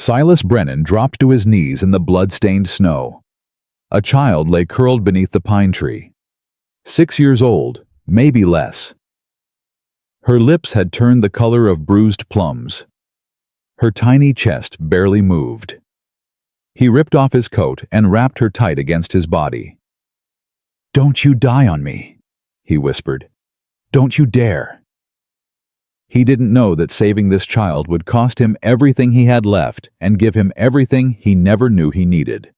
Silas Brennan dropped to his knees in the blood-stained snow. A child lay curled beneath the pine tree. 6 years old, maybe less. Her lips had turned the color of bruised plums. Her tiny chest barely moved. He ripped off his coat and wrapped her tight against his body. "Don't you die on me," he whispered. "Don't you dare." He didn't know that saving this child would cost him everything he had left and give him everything he never knew he needed.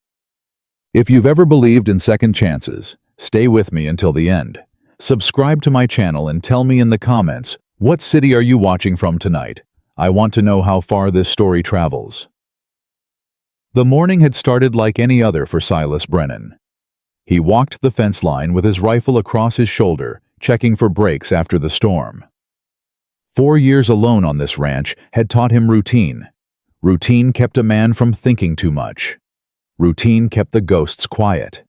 If you've ever believed in second chances, stay with me until the end. Subscribe to my channel and tell me in the comments, what city are you watching from tonight? I want to know how far this story travels. The morning had started like any other for Silas Brennan. He walked the fence line with his rifle across his shoulder, checking for breaks after the storm. 4 years alone on this ranch had taught him routine. Routine kept a man from thinking too much. Routine kept the ghosts quiet.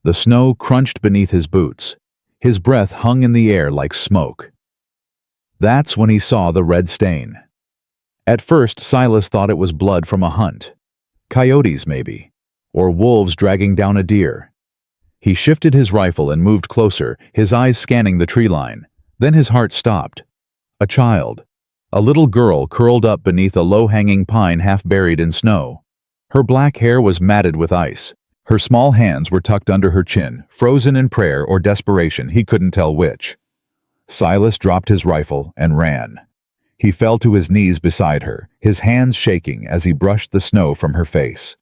The snow crunched beneath his boots. His breath hung in the air like smoke. That's when he saw the red stain. At first, Silas thought it was blood from a hunt. Coyotes, maybe. Or wolves dragging down a deer. He shifted his rifle and moved closer, his eyes scanning the tree line. Then his heart stopped. A child. A little girl curled up beneath a low-hanging pine half buried in snow. Her black hair was matted with ice. Her small hands were tucked under her chin, frozen in prayer or desperation, he couldn't tell which. Silas dropped his rifle and ran. He fell to his knees beside her, his hands shaking as he brushed the snow from her face.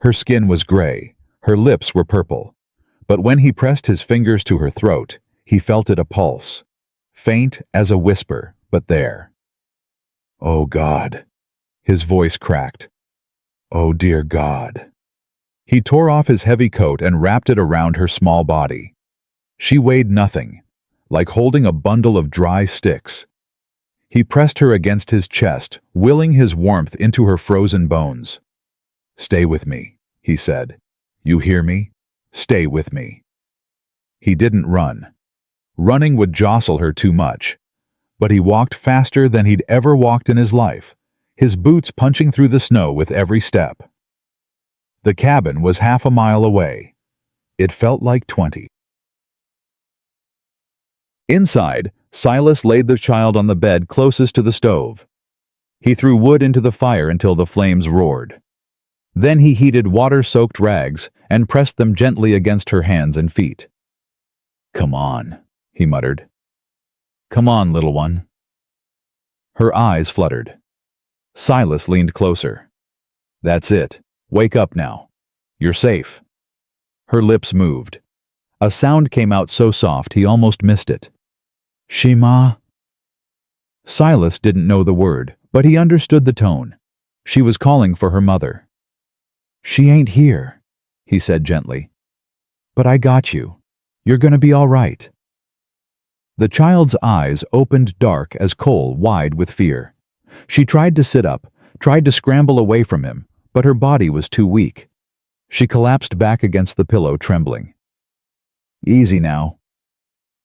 Her skin was gray, her lips were purple. But when he pressed his fingers to her throat, he felt it a pulse. Faint as a whisper, but there. "Oh God." His voice cracked. "Oh dear God." He tore off his heavy coat and wrapped it around her small body. She weighed nothing, like holding a bundle of dry sticks. He pressed her against his chest, willing his warmth into her frozen bones. "Stay with me," he said. "You hear me? Stay with me." He didn't run. Running would jostle her too much. But he walked faster than he'd ever walked in his life, his boots punching through the snow with every step. The cabin was half a mile away. It felt like 20. Inside, Silas laid the child on the bed closest to the stove. He threw wood into the fire until the flames roared. Then he heated water-soaked rags and pressed them gently against her hands and feet. "Come on," he muttered. "Come on, little one." Her eyes fluttered. Silas leaned closer. "That's it. Wake up now. You're safe." Her lips moved. A sound came out so soft he almost missed it. "Shema." Silas didn't know the word, but he understood the tone. She was calling for her mother. "She ain't here," he said gently. "But I got you. You're gonna be all right." The child's eyes opened dark as coal, wide with fear. She tried to sit up, tried to scramble away from him, but her body was too weak. She collapsed back against the pillow, trembling. "Easy now."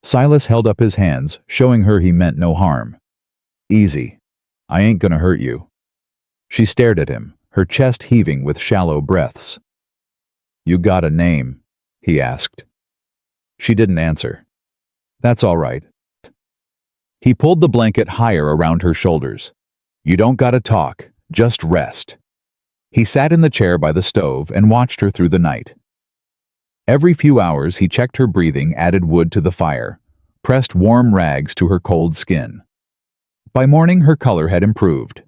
Silas held up his hands, showing her he meant no harm. "Easy. I ain't gonna hurt you." She stared at him, her chest heaving with shallow breaths. "You got a name?" he asked. She didn't answer. "That's all right." He pulled the blanket higher around her shoulders. "You don't gotta talk, just rest." He sat in the chair by the stove and watched her through the night. Every few hours he checked her breathing, added wood to the fire, pressed warm rags to her cold skin. By morning her color had improved.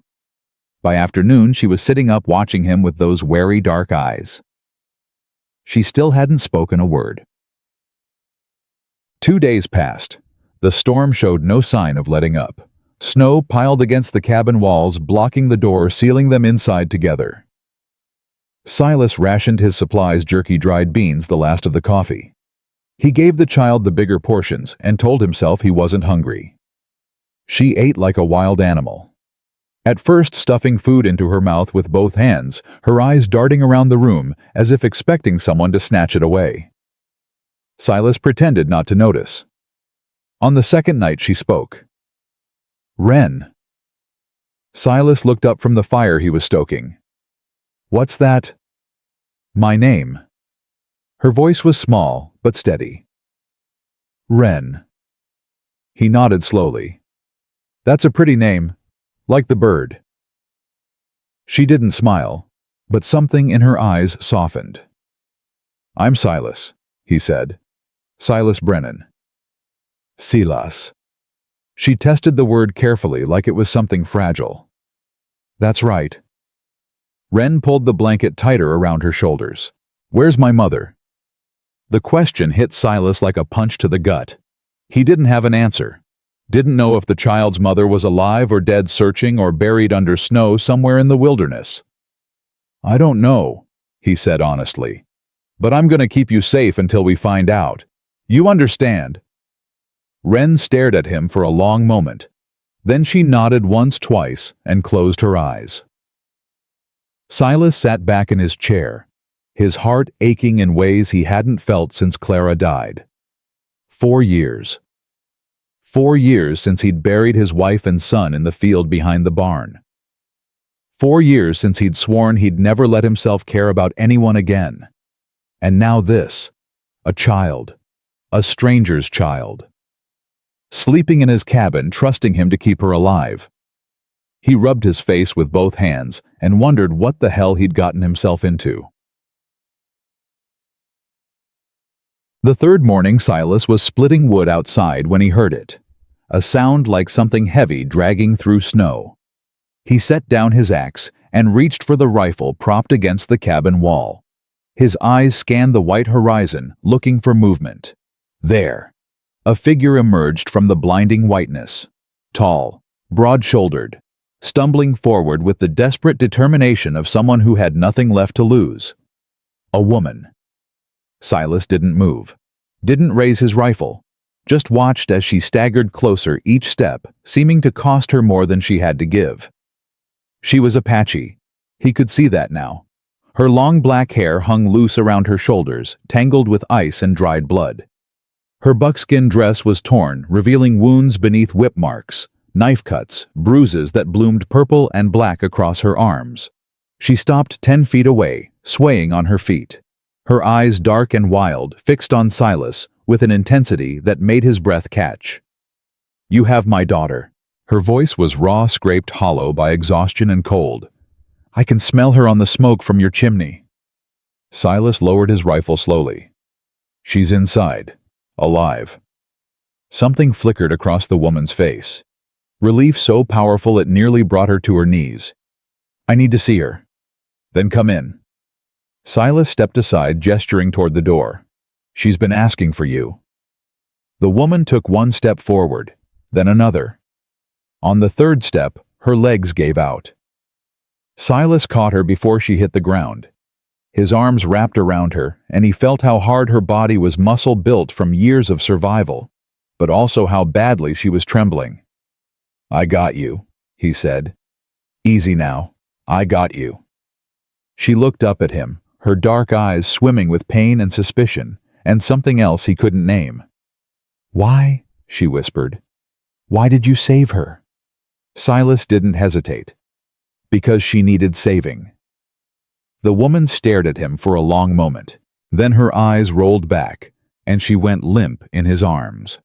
By afternoon she was sitting up watching him with those wary dark eyes. She still hadn't spoken a word. 2 days passed. The storm showed no sign of letting up. Snow piled against the cabin walls, blocking the door, sealing them inside together. Silas rationed his supplies, jerky dried beans, the last of the coffee. He gave the child the bigger portions and told himself he wasn't hungry. She ate like a wild animal. At first stuffing food into her mouth with both hands, her eyes darting around the room as if expecting someone to snatch it away. Silas pretended not to notice. On the second night she spoke. "Wren." Silas looked up from the fire he was stoking. "What's that?" "My name." Her voice was small, but steady. "Wren." He nodded slowly. "That's a pretty name, like the bird." She didn't smile, but something in her eyes softened. "I'm Silas," he said. "Silas Brennan." "Silas." She tested the word carefully like it was something fragile. "That's right." Wren pulled the blanket tighter around her shoulders. "Where's my mother?" The question hit Silas like a punch to the gut. He didn't have an answer. Didn't know if the child's mother was alive or dead, searching or buried under snow somewhere in the wilderness. "I don't know," he said honestly. "But I'm going to keep you safe until we find out. You understand?" Wren stared at him for a long moment. Then she nodded once, twice, and closed her eyes. Silas sat back in his chair, his heart aching in ways he hadn't felt since Clara died. 4 years. 4 years since he'd buried his wife and son in the field behind the barn. 4 years since he'd sworn he'd never let himself care about anyone again. And now this. A child. A stranger's child. Sleeping in his cabin, trusting him to keep her alive. He rubbed his face with both hands and wondered what the hell he'd gotten himself into. The third morning, Silas was splitting wood outside when he heard it. A sound like something heavy dragging through snow. He set down his axe and reached for the rifle propped against the cabin wall. His eyes scanned the white horizon, looking for movement. There. A figure emerged from the blinding whiteness. Tall, broad-shouldered, stumbling forward with the desperate determination of someone who had nothing left to lose. A woman. Silas didn't move, didn't raise his rifle, just watched as she staggered closer each step, seeming to cost her more than she had to give. She was Apache. He could see that now. Her long black hair hung loose around her shoulders, tangled with ice and dried blood. Her buckskin dress was torn, revealing wounds beneath whip marks, knife cuts, bruises that bloomed purple and black across her arms. She stopped 10 feet away, swaying on her feet. Her eyes dark and wild, fixed on Silas, with an intensity that made his breath catch. "You have my daughter." Her voice was raw, scraped hollow by exhaustion and cold. "I can smell her on the smoke from your chimney." Silas lowered his rifle slowly. "She's inside, alive." Something flickered across the woman's face. Relief so powerful it nearly brought her to her knees. "I need to see her." "Then come in." Silas stepped aside, gesturing toward the door. "She's been asking for you." The woman took one step forward, then another. On the third step, her legs gave out. Silas caught her before she hit the ground. His arms wrapped around her, and he felt how hard her body was muscle built from years of survival, but also how badly she was trembling. "I got you," he said. "Easy now. I got you." She looked up at him, her dark eyes swimming with pain and suspicion, and something else he couldn't name. "Why?" she whispered. "Why did you save her?" Silas didn't hesitate. "Because she needed saving." The woman stared at him for a long moment. Then her eyes rolled back, and she went limp in his arms.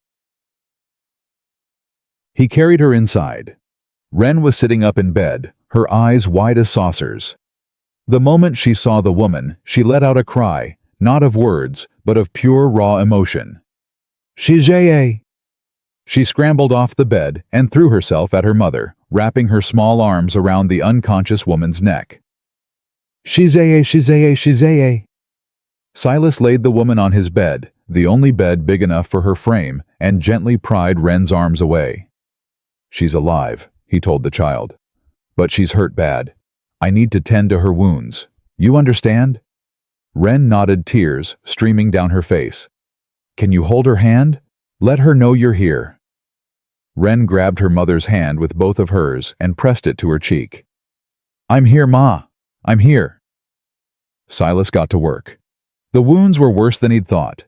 He carried her inside. Wren was sitting up in bed, her eyes wide as saucers. The moment she saw the woman, she let out a cry, not of words, but of pure raw emotion. "Shijie!" She scrambled off the bed and threw herself at her mother, wrapping her small arms around the unconscious woman's neck. "Shijie, Shijie, Shijie!" Silas laid the woman on his bed, the only bed big enough for her frame, and gently pried Wren's arms away. "She's alive," he told the child. "But she's hurt bad. I need to tend to her wounds. You understand?" Wren nodded, tears streaming down her face. "Can you hold her hand? Let her know you're here." Wren grabbed her mother's hand with both of hers and pressed it to her cheek. "I'm here, Ma. I'm here." Silas got to work. The wounds were worse than he'd thought.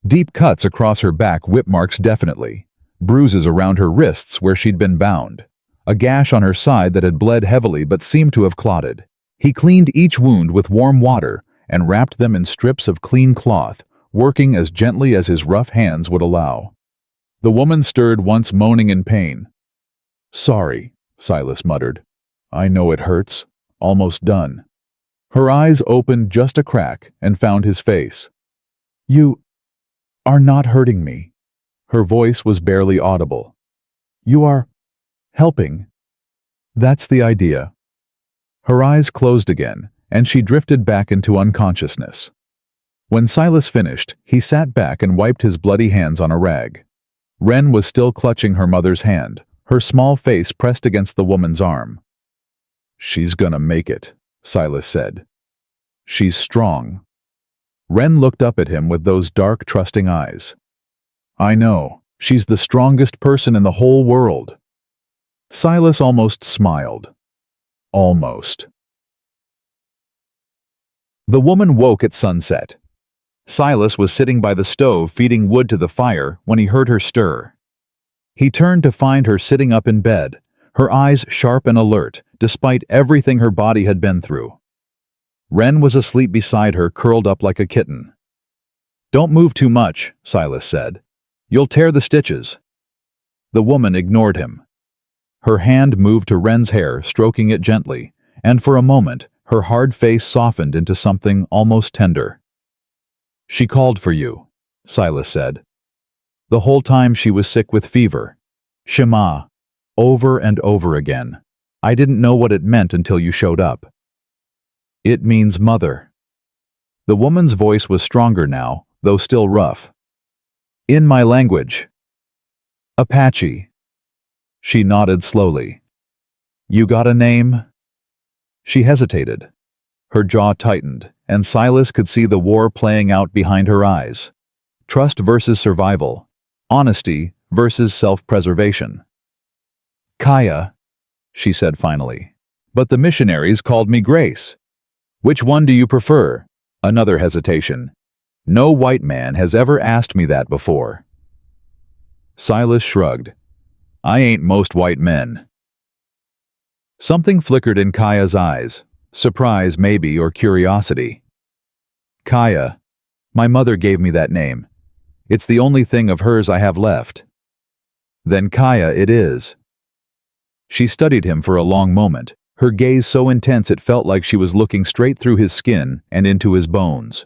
Deep cuts across her back, whip marks definitely. Bruises around her wrists where she'd been bound. a gash on her side that had bled heavily but seemed to have clotted. He cleaned each wound with warm water and wrapped them in strips of clean cloth, working as gently as his rough hands would allow. The woman stirred once, moaning in pain. "Sorry," Silas muttered. "I know it hurts. Almost done." Her eyes opened just a crack and found his face. "You are not hurting me." Her voice was barely audible. "You are helping." "That's the idea." Her eyes closed again, and she drifted back into unconsciousness. When Silas finished, he sat back and wiped his bloody hands on a rag. Wren was still clutching her mother's hand, her small face pressed against the woman's arm. "She's gonna make it," Silas said. "She's strong." Wren looked up at him with those dark, trusting eyes. "I know. She's the strongest person in the whole world." Silas almost smiled. Almost. The woman woke at sunset. Silas was sitting by the stove feeding wood to the fire when he heard her stir. He turned to find her sitting up in bed, her eyes sharp and alert, despite everything her body had been through. Wren was asleep beside her, curled up like a kitten. "Don't move too much," Silas said. "You'll tear the stitches." The woman ignored him. Her hand moved to Wren's hair, stroking it gently, and for a moment her hard face softened into something almost tender. "She called for you," Silas said. "The whole time she was sick with fever. Shema, over and over again. I didn't know what it meant until you showed up." "It means mother." The woman's voice was stronger now, though still rough. "In my language." "Apache." She nodded slowly. "You got a name?" She hesitated. Her jaw tightened, and Silas could see the war playing out behind her eyes. Trust versus survival. Honesty versus self-preservation. "Kaya," she said finally. "But the missionaries called me Grace." "Which one do you prefer?" Another hesitation. "No white man has ever asked me that before." Silas shrugged. "I ain't most white men." Something flickered in Kaya's eyes. Surprise, maybe, or curiosity. "Kaya. My mother gave me that name. It's the only thing of hers I have left." "Then Kaya it is." She studied him for a long moment, her gaze so intense it felt like she was looking straight through his skin and into his bones.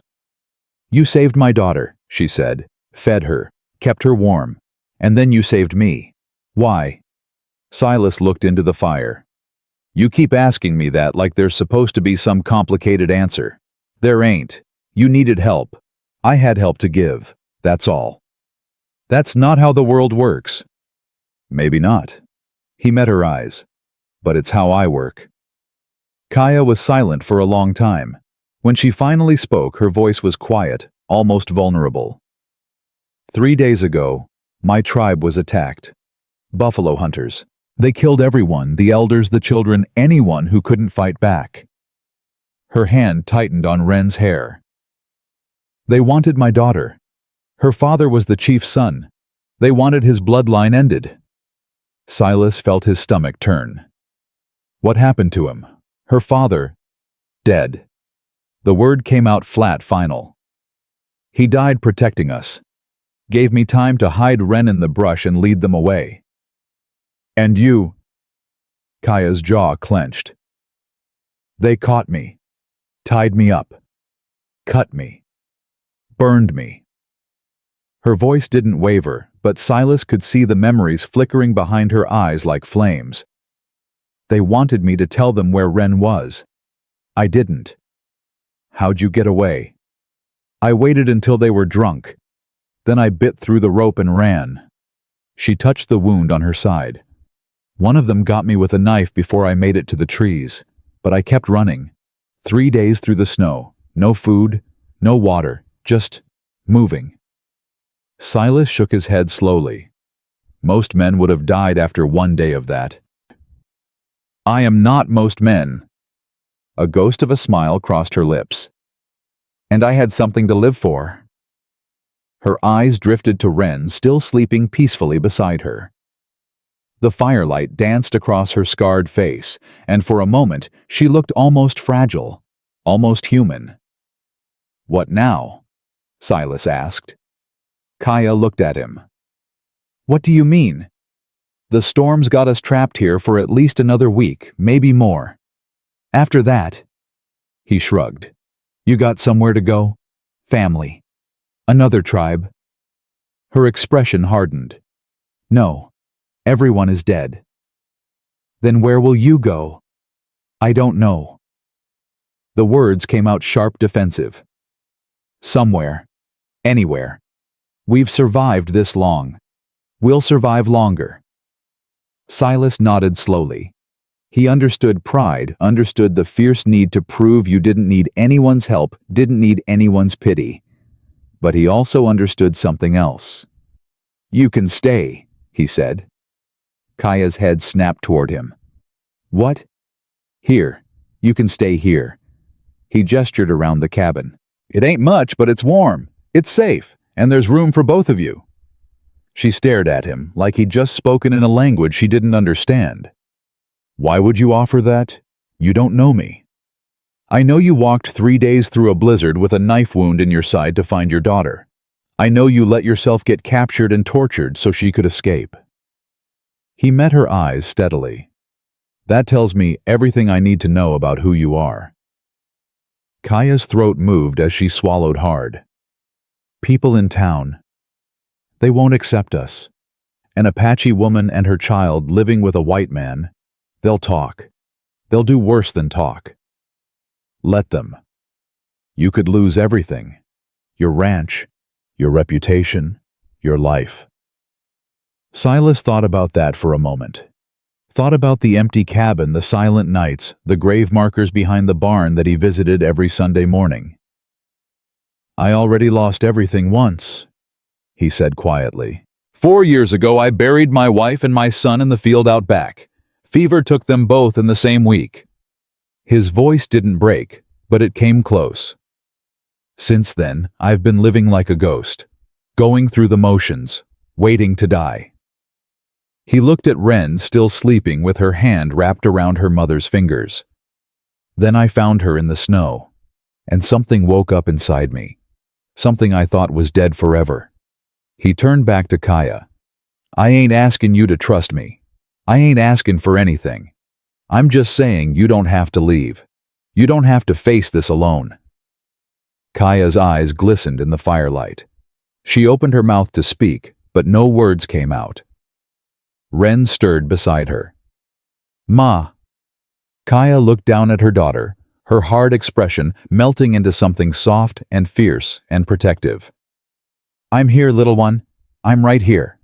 "You saved my daughter," she said, "fed her, kept her warm, and then you saved me. Why?" Silas looked into the fire. "You keep asking me that like there's supposed to be some complicated answer. There ain't. You needed help. I had help to give. That's all." "That's not how the world works." "Maybe not." He met her eyes. "But it's how I work." Kaya was silent for a long time. When she finally spoke, her voice was quiet, almost vulnerable. 3 days ago, my tribe was attacked. Buffalo hunters. They killed everyone, the elders, the children, anyone who couldn't fight back. Her hand tightened on Wren's hair. They wanted my daughter. Her father was the chief's son. They wanted his bloodline ended. Silas felt his stomach turn. What happened to him? Her father, dead. The word came out flat, final. He died protecting us. Gave me time to hide Wren in the brush and lead them away. And you? Kaya's jaw clenched. They caught me. Tied me up. Cut me. Burned me. Her voice didn't waver, but Silas could see the memories flickering behind her eyes like flames. They wanted me to tell them where Wren was. I didn't. How'd you get away? I waited until they were drunk. Then I bit through the rope and ran. She touched the wound on her side. One of them got me with a knife before I made it to the trees, but I kept running. 3 days through the snow, no food, no water, just moving. Silas shook his head slowly. Most men would have died after 1 day of that. I am not most men. A ghost of a smile crossed her lips. And I had something to live for. Her eyes drifted to Wren, still sleeping peacefully beside her. The firelight danced across her scarred face, and for a moment she looked almost fragile, almost human. "What now?" Silas asked. Kaya looked at him. "What do you mean?" "The storm's got us trapped here for at least another week, maybe more. After that," he shrugged, "you got somewhere to go? Family. Another tribe?" Her expression hardened. "No. Everyone is dead." "Then where will you go?" "I don't know." The words came out sharp, defensive. "Somewhere. Anywhere. We've survived this long. We'll survive longer." Silas nodded slowly. He understood pride, understood the fierce need to prove you didn't need anyone's help, didn't need anyone's pity. But he also understood something else. "You can stay," he said. Kaya's head snapped toward him. "What?" "Here. You can stay here." He gestured around the cabin. "It ain't much, but it's warm. It's safe, and there's room for both of you." She stared at him like he'd just spoken in a language she didn't understand. "Why would you offer that? You don't know me. I know you walked 3 days through a blizzard with a knife wound in your side to find your daughter. I know you let yourself get captured and tortured so she could escape." He met her eyes steadily. "That tells me everything I need to know about who you are." Kaya's throat moved as she swallowed hard. "People in town. They won't accept us. An Apache woman and her child living with a white man. They'll talk. They'll do worse than talk. Let them. You could lose everything. Your ranch, your reputation, your life." Silas thought about that for a moment. Thought about the empty cabin, the silent nights, the grave markers behind the barn that he visited every Sunday morning. "I already lost everything once," he said quietly. 4 years ago I buried my wife and my son in the field out back. Fever took them both in the same week." His voice didn't break, but it came close. "Since then, I've been living like a ghost, going through the motions, waiting to die." He looked at Wren still sleeping with her hand wrapped around her mother's fingers. "Then I found her in the snow, and something woke up inside me, something I thought was dead forever." He turned back to Kaya. "I ain't asking you to trust me. I ain't asking for anything. I'm just saying you don't have to leave. You don't have to face this alone." Kaya's eyes glistened in the firelight. She opened her mouth to speak, but no words came out. Wren stirred beside her. "Ma." Kaya looked down at her daughter, her hard expression melting into something soft and fierce and protective. "I'm here, little one. I'm right here."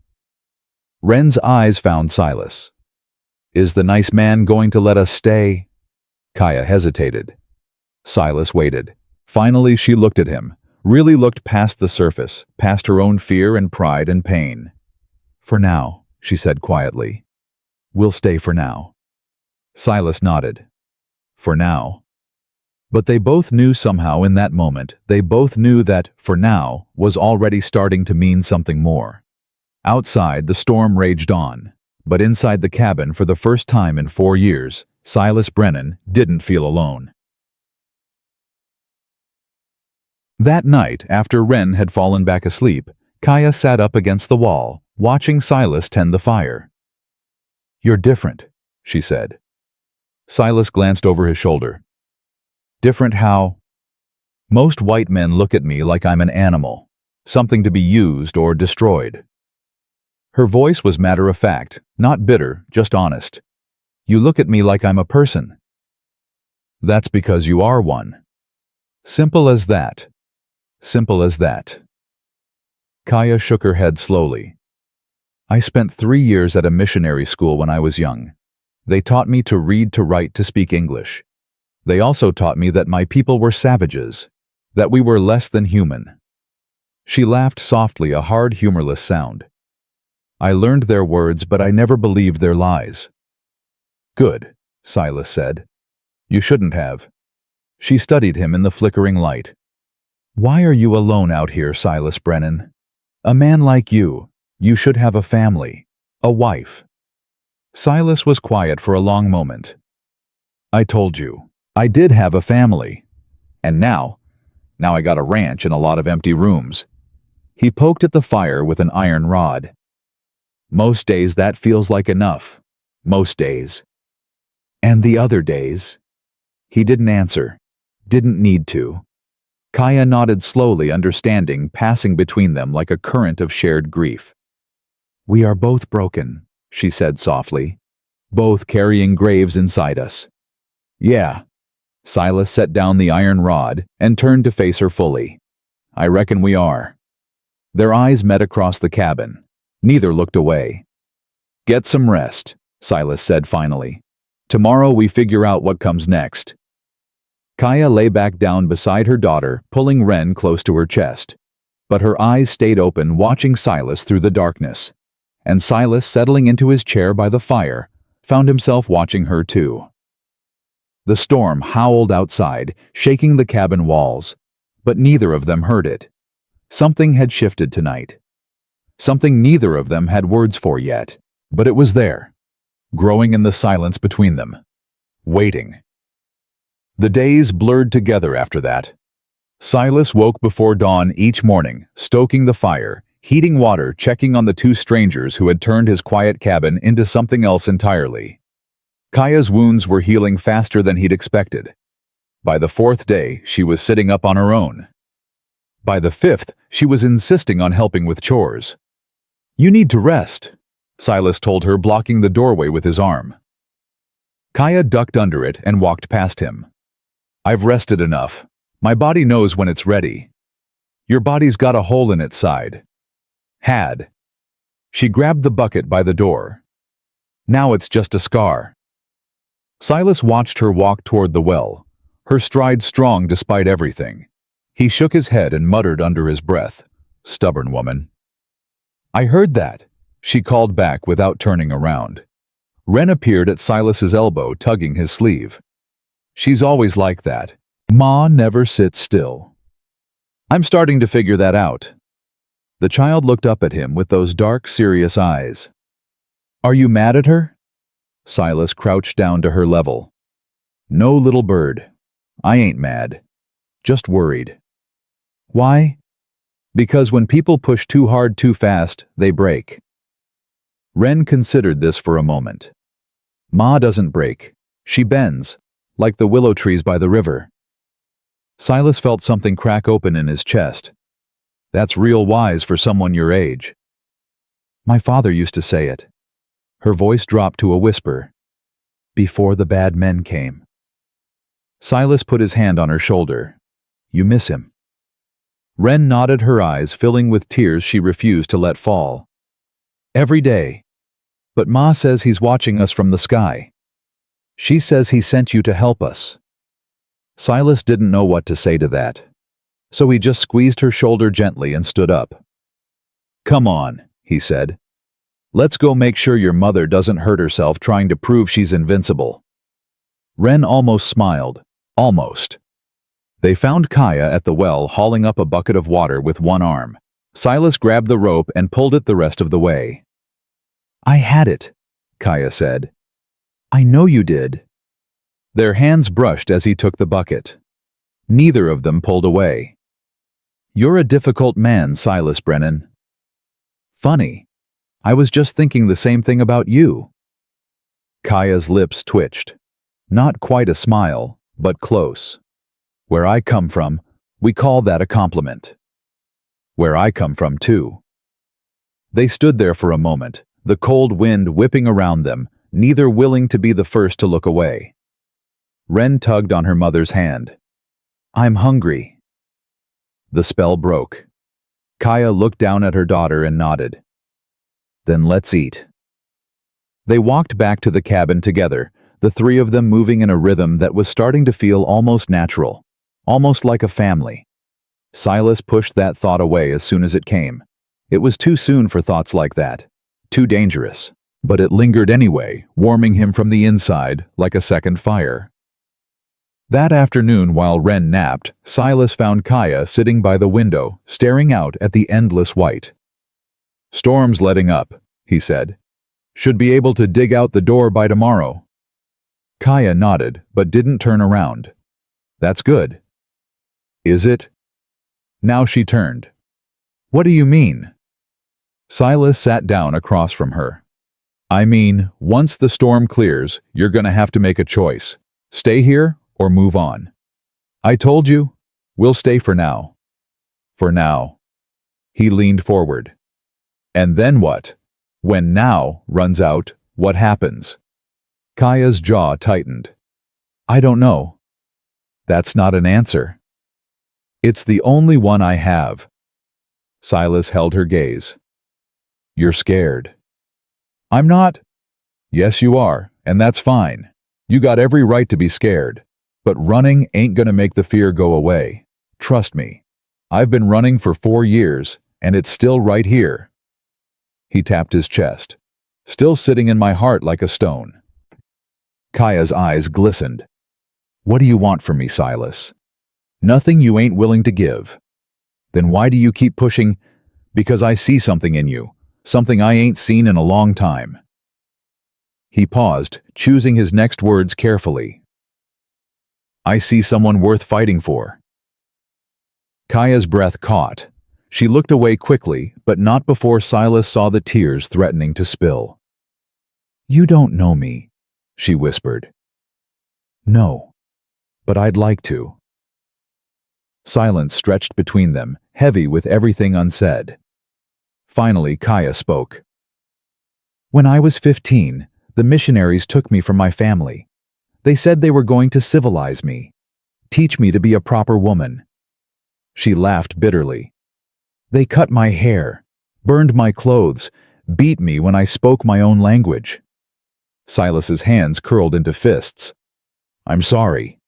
Wren's eyes found Silas. "Is the nice man going to let us stay?" Kaya hesitated. Silas waited. Finally she looked at him, really looked past the surface, past her own fear and pride and pain. "For now," she said quietly. "We'll stay for now." Silas nodded. For now. But they both knew somehow in that moment, they both knew that, for now, was already starting to mean something more. Outside, the storm raged on, but inside the cabin, for the first time in 4 years, Silas Brennan didn't feel alone. That night, after Wren had fallen back asleep, Kaya sat up against the wall, watching Silas tend the fire. "You're different," she said. Silas glanced over his shoulder. "Different how?" "Most white men look at me like I'm an animal, something to be used or destroyed." Her voice was matter-of-fact, not bitter, just honest. "You look at me like I'm a person." "That's because you are one." Simple as that. Simple as that. Kaya shook her head slowly. "I spent 3 years at a missionary school when I was young. They taught me to read, to write, to speak English. They also taught me that my people were savages, that we were less than human." She laughed softly, a hard, humorless sound. "I learned their words, but I never believed their lies." "Good," Silas said. "You shouldn't have." She studied him in the flickering light. "Why are you alone out here, Silas Brennan? A man like you should have a family, a wife." Silas was quiet for a long moment. I told you, I did have a family. And now I got a ranch and a lot of empty rooms. He poked at the fire with an iron rod. Most days that feels like enough. Most days. And the other days? He didn't answer. Didn't need to. Kaya nodded slowly, understanding passing between them like a current of shared grief. We are both broken, she said softly. Both carrying graves inside us. Yeah. Silas set down the iron rod and turned to face her fully. I reckon we are. Their eyes met across the cabin. Neither looked away. Get some rest, Silas said finally. Tomorrow we figure out what comes next. Kaya lay back down beside her daughter, pulling Ren close to her chest. But her eyes stayed open, watching Silas through the darkness. And Silas, settling into his chair by the fire, found himself watching her too. The storm howled outside, shaking the cabin walls, but neither of them heard it. Something had shifted tonight. Something neither of them had words for yet, but it was there, growing in the silence between them, waiting. The days blurred together after that. Silas woke before dawn each morning, stoking the fire, heating water, checking on the two strangers who had turned his quiet cabin into something else entirely. Kaya's wounds were healing faster than he'd expected. By the fourth day, she was sitting up on her own. By the fifth, she was insisting on helping with chores. You need to rest, Silas told her, blocking the doorway with his arm. Kaya ducked under it and walked past him. I've rested enough. My body knows when it's ready. Your body's got a hole in its side. Had. She grabbed the bucket by the door. Now it's just a scar. Silas watched her walk toward the well, her stride strong despite everything. He shook his head and muttered under his breath, "Stubborn woman." I heard that, she called back without turning around. Ren appeared at Silas's elbow, tugging his sleeve. She's always like that. Ma never sits still. I'm starting to figure that out. The child looked up at him with those dark, serious eyes. Are you mad at her? Silas crouched down to her level. No, little bird. I ain't mad. Just worried. Why? Because when people push too hard too fast, they break. Ren considered this for a moment. Ma doesn't break. She bends, like the willow trees by the river. Silas felt something crack open in his chest. That's real wise for someone your age. My father used to say it. Her voice dropped to a whisper. Before the bad men came. Silas put his hand on her shoulder. You miss him. Ren nodded, her eyes filling with tears she refused to let fall. Every day. But Ma says he's watching us from the sky. She says he sent you to help us. Silas didn't know what to say to that. So he just squeezed her shoulder gently and stood up. Come on, he said. Let's go make sure your mother doesn't hurt herself trying to prove she's invincible. Ren almost smiled. Almost. They found Kaya at the well, hauling up a bucket of water with one arm. Silas grabbed the rope and pulled it the rest of the way. I had it, Kaya said. I know you did. Their hands brushed as he took the bucket. Neither of them pulled away. You're a difficult man, Silas Brennan. Funny. I was just thinking the same thing about you. Kaya's lips twitched. Not quite a smile, but close. Where I come from, we call that a compliment. Where I come from, too. They stood there for a moment, the cold wind whipping around them, neither willing to be the first to look away. Ren tugged on her mother's hand. I'm hungry. The spell broke. Kaya looked down at her daughter and nodded. Then let's eat. They walked back to the cabin together, the three of them moving in a rhythm that was starting to feel almost natural, almost like a family. Silas pushed that thought away as soon as it came. It was too soon for thoughts like that, too dangerous, but it lingered anyway, warming him from the inside like a second fire. That afternoon, while Ren napped, Silas found Kaya sitting by the window, staring out at the endless white. Storm's letting up, he said. Should be able to dig out the door by tomorrow. Kaya nodded, but didn't turn around. That's good. Is it? Now she turned. What do you mean? Silas sat down across from her. I mean, once the storm clears, you're gonna have to make a choice. Stay here or move on. I told you, we'll stay for now. For now. He leaned forward. And then what? When now runs out, what happens? Kaya's jaw tightened. I don't know. That's not an answer. It's the only one I have. Silas held her gaze. You're scared. I'm not. Yes, you are, and that's fine. You got every right to be scared. But running ain't gonna make the fear go away. Trust me. I've been running for 4 years, and it's still right here. He tapped his chest. Still sitting in my heart like a stone. Kaya's eyes glistened. What do you want from me, Silas? Nothing you ain't willing to give. Then why do you keep pushing? Because I see something in you, something I ain't seen in a long time. He paused, choosing his next words carefully. I see someone worth fighting for. Kaya's breath caught. She looked away quickly, but not before Silas saw the tears threatening to spill. You don't know me, she whispered. No, but I'd like to. Silence stretched between them, heavy with everything unsaid. Finally, Kaya spoke. When I was 15, the missionaries took me from my family. They said they were going to civilize me, teach me to be a proper woman. She laughed bitterly. They cut my hair, burned my clothes, beat me when I spoke my own language. Silas's hands curled into fists. I'm sorry.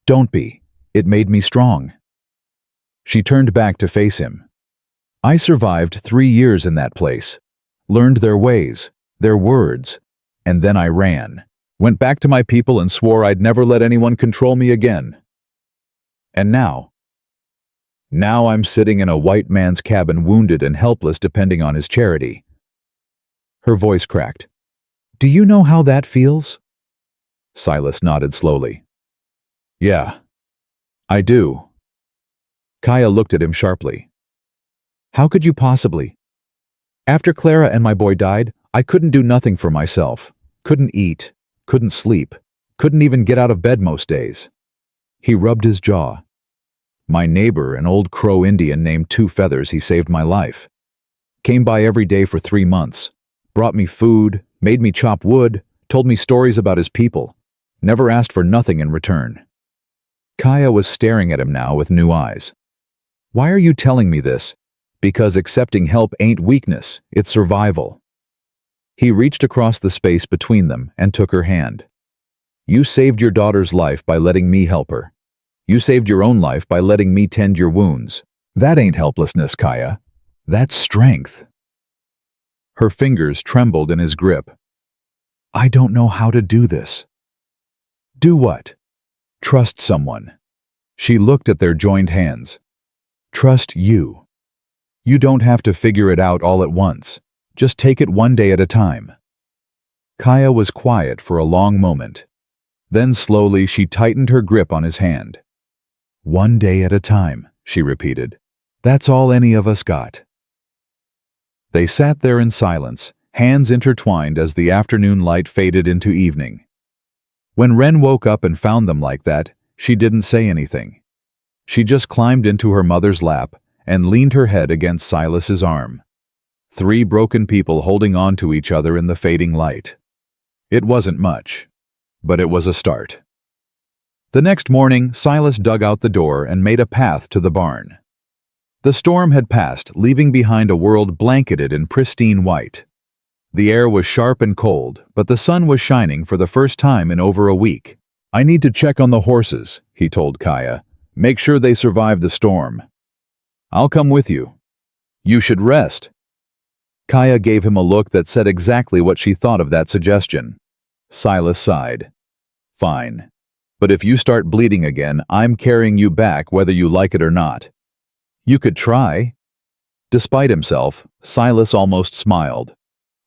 Don't be. It made me strong. She turned back to face him. I survived 3 years in that place, learned their ways, their words, and then I ran. Went back to my people and swore I'd never let anyone control me again. And now I'm sitting in a white man's cabin, wounded and helpless, depending on his charity. Her voice cracked. Do you know how that feels? Silas nodded slowly. Yeah, I do. Kaya looked at him sharply. How could you possibly? After Clara and my boy died, I couldn't do nothing for myself. Couldn't eat, couldn't sleep, couldn't even get out of bed most days. He rubbed his jaw. My neighbor, an old Crow Indian named Two Feathers, he saved my life. Came by every day for 3 months. Brought me food, made me chop wood, told me stories about his people. Never asked for nothing in return. Kaya was staring at him now with new eyes. Why are you telling me this? Because accepting help ain't weakness, it's survival. He reached across the space between them and took her hand. You saved your daughter's life by letting me help her. You saved your own life by letting me tend your wounds. That ain't helplessness, Kaya. That's strength. Her fingers trembled in his grip. I don't know how to do this. Do what? Trust someone. She looked at their joined hands. Trust you. You don't have to figure it out all at once. Just take it one day at a time. Kaya was quiet for a long moment. Then slowly she tightened her grip on his hand. One day at a time, she repeated. That's all any of us got. They sat there in silence, hands intertwined as the afternoon light faded into evening. When Wren woke up and found them like that, she didn't say anything. She just climbed into her mother's lap and leaned her head against Silas's arm. 3 broken people holding on to each other in the fading light. It wasn't much, but it was a start. The next morning, Silas dug out the door and made a path to the barn. The storm had passed, leaving behind a world blanketed in pristine white. The air was sharp and cold, but the sun was shining for the first time in over a week. I need to check on the horses, he told Kaya. Make sure they survive the storm. I'll come with you. You should rest. Kaya gave him a look that said exactly what she thought of that suggestion. Silas sighed. Fine. But if you start bleeding again, I'm carrying you back whether you like it or not. You could try. Despite himself, Silas almost smiled.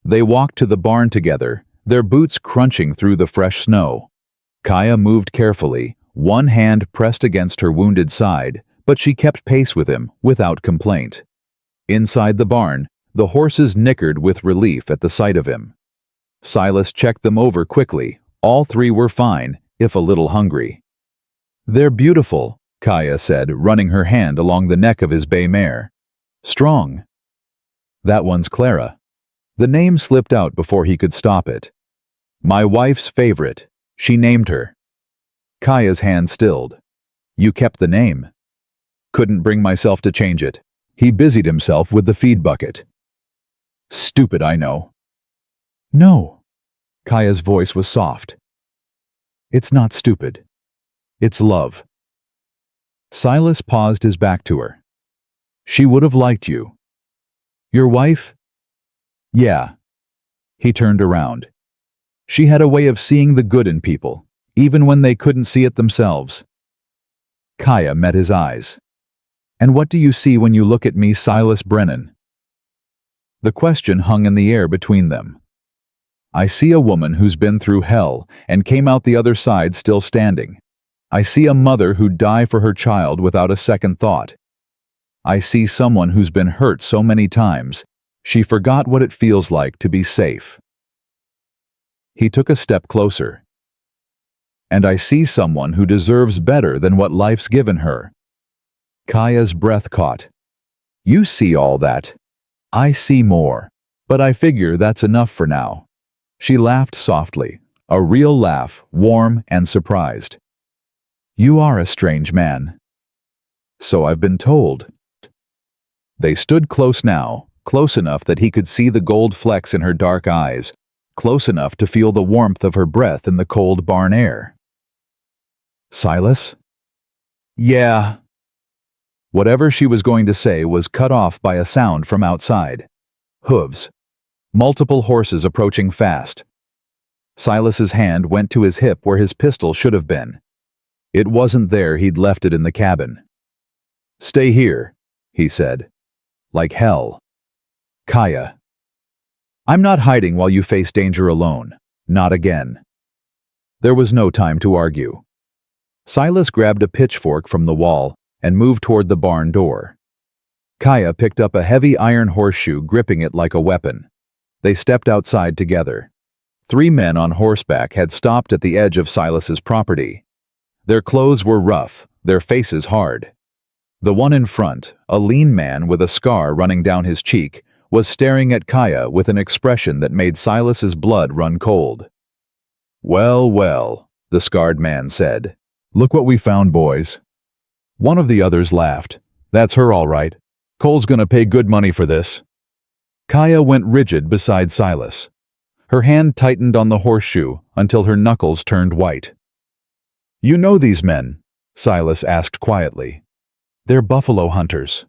They walked to the barn together, their boots crunching through the fresh snow. Kaya moved carefully, one hand pressed against her wounded side, but she kept pace with him, without complaint. Inside the barn, the horses nickered with relief at the sight of him. Silas checked them over quickly. All three were fine, if a little hungry. "They're beautiful," Kaya said, running her hand along the neck of his bay mare. "Strong." "That one's Clara." The name slipped out before he could stop it. "My wife's favorite. She named her." Kaya's hand stilled. "You kept the name." "Couldn't bring myself to change it." He busied himself with the feed bucket. "Stupid, I know." "No." Kaya's voice was soft. "It's not stupid. It's love." Silas paused his back to her. "She would have liked you." "Your wife?" "Yeah." He turned around. "She had a way of seeing the good in people, even when they couldn't see it themselves." Kaya met his eyes. "And what do you see when you look at me, Silas Brennan?" The question hung in the air between them. "I see a woman who's been through hell and came out the other side still standing. I see a mother who'd die for her child without a second thought. I see someone who's been hurt so many times, she forgot what it feels like to be safe." He took a step closer. "And I see someone who deserves better than what life's given her." Kaya's breath caught. "You see all that. I see more, but I figure that's enough for now." She laughed softly, a real laugh, warm and surprised. "You are a strange man." "So I've been told." They stood close now, close enough that he could see the gold flecks in her dark eyes, close enough to feel the warmth of her breath in the cold barn air. "Silas?" "Yeah." Whatever she was going to say was cut off by a sound from outside. Hooves. Multiple horses approaching fast. Silas's hand went to his hip where his pistol should have been. It wasn't there, he'd left it in the cabin. "Stay here," he said. "Like hell." "Kaya." "I'm not hiding while you face danger alone. Not again." There was no time to argue. Silas grabbed a pitchfork from the wall and moved toward the barn door. Kaya picked up a heavy iron horseshoe, gripping it like a weapon. They stepped outside together. 3 men on horseback had stopped at the edge of Silas's property. Their clothes were rough, their faces hard. The one in front, a lean man with a scar running down his cheek, was staring at Kaya with an expression that made Silas's blood run cold. "Well, well," the scarred man said. "Look what we found, boys." One of the others laughed. "That's her all right. Cole's gonna pay good money for this." Kaya went rigid beside Silas. Her hand tightened on the horseshoe until her knuckles turned white. "You know these men?" Silas asked quietly. "They're buffalo hunters."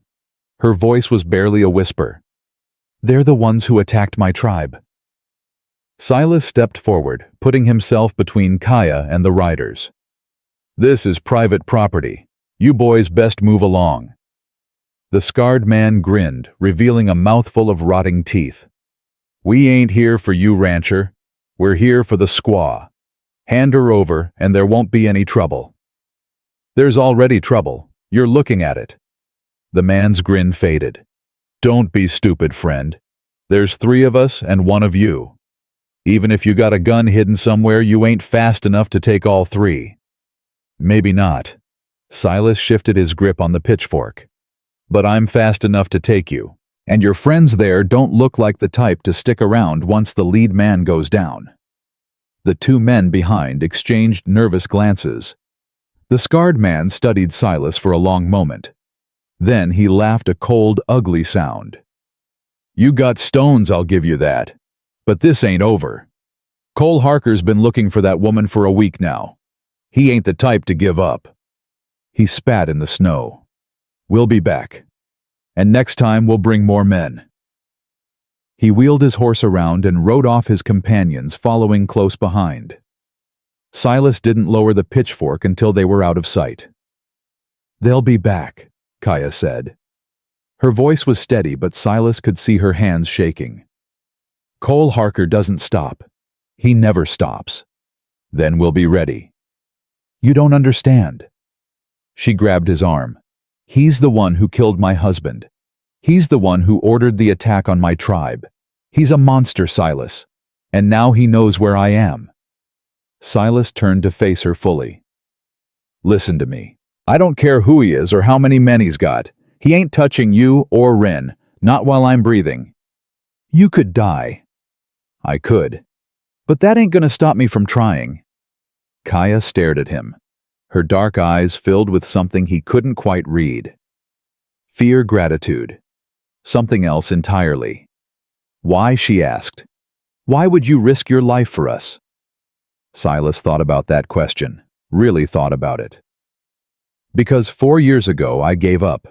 Her voice was barely a whisper. "They're the ones who attacked my tribe." Silas stepped forward, putting himself between Kaya and the riders. "This is private property. You boys best move along." The scarred man grinned, revealing a mouthful of rotting teeth. "We ain't here for you, rancher. We're here for the squaw. Hand her over, and there won't be any trouble." "There's already trouble. You're looking at it." The man's grin faded. "Don't be stupid, friend. There's 3 of us and 1 of you. Even if you got a gun hidden somewhere, you ain't fast enough to take all 3. "Maybe not." Silas shifted his grip on the pitchfork. "But I'm fast enough to take you. And your friends there don't look like the type to stick around once the lead man goes down." The 2 men behind exchanged nervous glances. The scarred man studied Silas for a long moment. Then he laughed a cold, ugly sound. "You got stones, I'll give you that. But this ain't over. Cole Harker's been looking for that woman for a week now. He ain't the type to give up." He spat in the snow. "We'll be back. And next time we'll bring more men." He wheeled his horse around and rode off, his companions following close behind. Silas didn't lower the pitchfork until they were out of sight. "They'll be back," Kaya said. Her voice was steady, but Silas could see her hands shaking. Cole Harker doesn't stop. He never stops. Then we'll be ready. You don't understand. She grabbed his arm. He's the one who killed my husband. He's the one who ordered the attack on my tribe. He's a monster, Silas. And now he knows where I am. Silas turned to face her fully. Listen to me. I don't care who he is or how many men he's got. He ain't touching you or Wren, not while I'm breathing. You could die. I could. But that ain't gonna stop me from trying. Kaya stared at him, her dark eyes filled with something he couldn't quite read. Fear, gratitude. Something else entirely. Why, she asked. Why would you risk your life for us? Silas thought about that question, really thought about it. Because 4 years ago I gave up.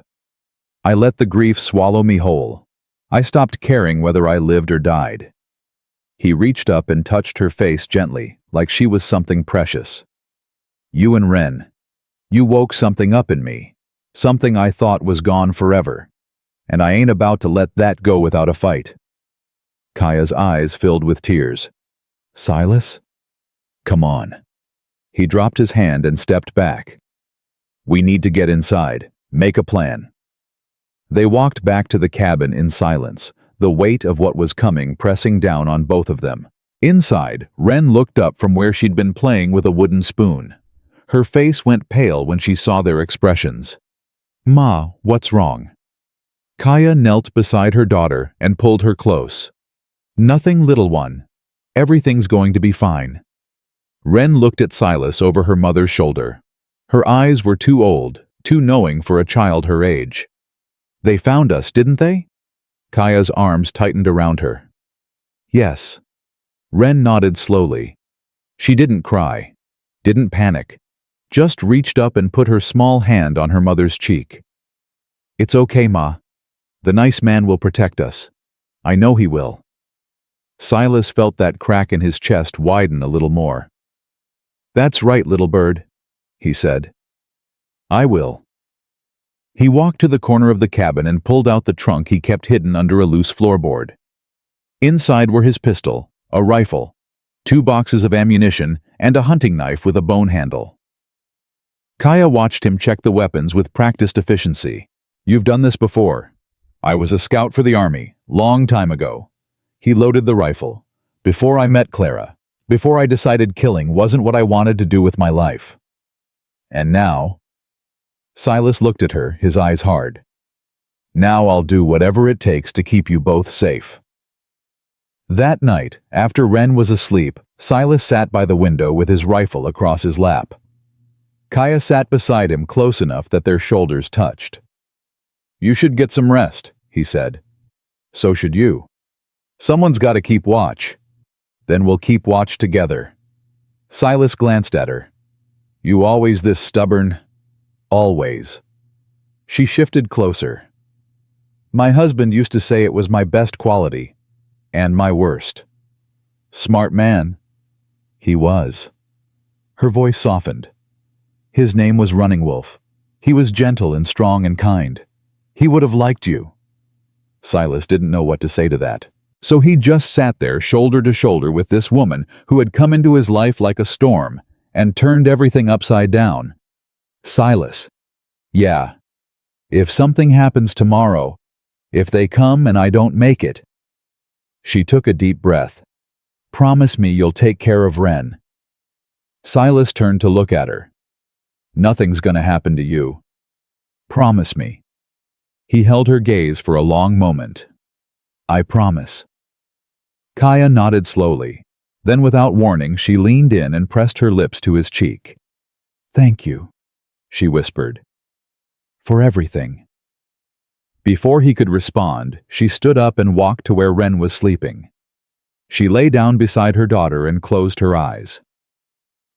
I let the grief swallow me whole. I stopped caring whether I lived or died. He reached up and touched her face gently, like she was something precious. You and Wren. You woke something up in me, something I thought was gone forever. And I ain't about to let that go without a fight. Kaya's eyes filled with tears. Silas? Come on. He dropped his hand and stepped back. We need to get inside. Make a plan. They walked back to the cabin in silence, the weight of what was coming pressing down on both of them. Inside, Wren looked up from where she'd been playing with a wooden spoon. Her face went pale when she saw their expressions. Ma, what's wrong? Kaya knelt beside her daughter and pulled her close. Nothing, little one. Everything's going to be fine. Wren looked at Silas over her mother's shoulder. Her eyes were too old, too knowing for a child her age. They found us, didn't they? Kaya's arms tightened around her. Yes. Wren nodded slowly. She didn't cry, didn't panic, just reached up and put her small hand on her mother's cheek. It's okay, Ma. The nice man will protect us. I know he will. Silas felt that crack in his chest widen a little more. That's right, little bird, he said. I will. He walked to the corner of the cabin and pulled out the trunk he kept hidden under a loose floorboard. Inside were his pistol, a rifle, 2 boxes of ammunition, and a hunting knife with a bone handle. Kaya watched him check the weapons with practiced efficiency. You've done this before. I was a scout for the army, long time ago. He loaded the rifle. Before I met Clara, before I decided killing wasn't what I wanted to do with my life. And now... Silas looked at her, his eyes hard. Now I'll do whatever it takes to keep you both safe. That night, after Wren was asleep, Silas sat by the window with his rifle across his lap. Kaya sat beside him close enough that their shoulders touched. You should get some rest, he said. So should you. Someone's got to keep watch. Then we'll keep watch together. Silas glanced at her. You always this stubborn? Always. She shifted closer. My husband used to say it was my best quality, and my worst. Smart man. He was. Her voice softened. His name was Running Wolf. He was gentle and strong and kind. He would have liked you. Silas didn't know what to say to that. So he just sat there shoulder to shoulder with this woman who had come into his life like a storm and turned everything upside down. Silas. Yeah. If something happens tomorrow, if they come and I don't make it. She took a deep breath. Promise me you'll take care of Wren. Silas turned to look at her. Nothing's gonna happen to you. Promise me. He held her gaze for a long moment. I promise. Kaya nodded slowly. Then without warning, she leaned in and pressed her lips to his cheek. Thank you, she whispered. For everything. Before he could respond, she stood up and walked to where Wren was sleeping. She lay down beside her daughter and closed her eyes.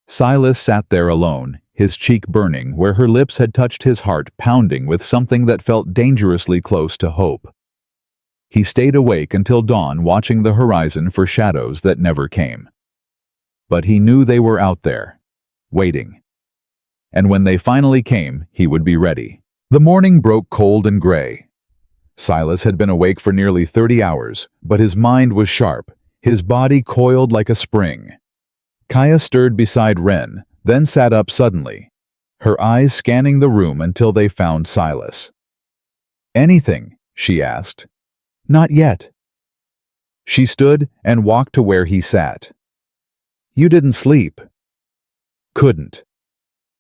Silas sat there alone, his cheek burning where her lips had touched his heart pounding with something that felt dangerously close to hope. He stayed awake until dawn watching the horizon for shadows that never came. But he knew they were out there, waiting. And when they finally came, he would be ready. The morning broke cold and gray. Silas had been awake for nearly 30 hours, but his mind was sharp, his body coiled like a spring. Kaya stirred beside Ren, then sat up suddenly, her eyes scanning the room until they found Silas. "Anything?" she asked. "Not yet." She stood and walked to where he sat. "You didn't sleep." "Couldn't."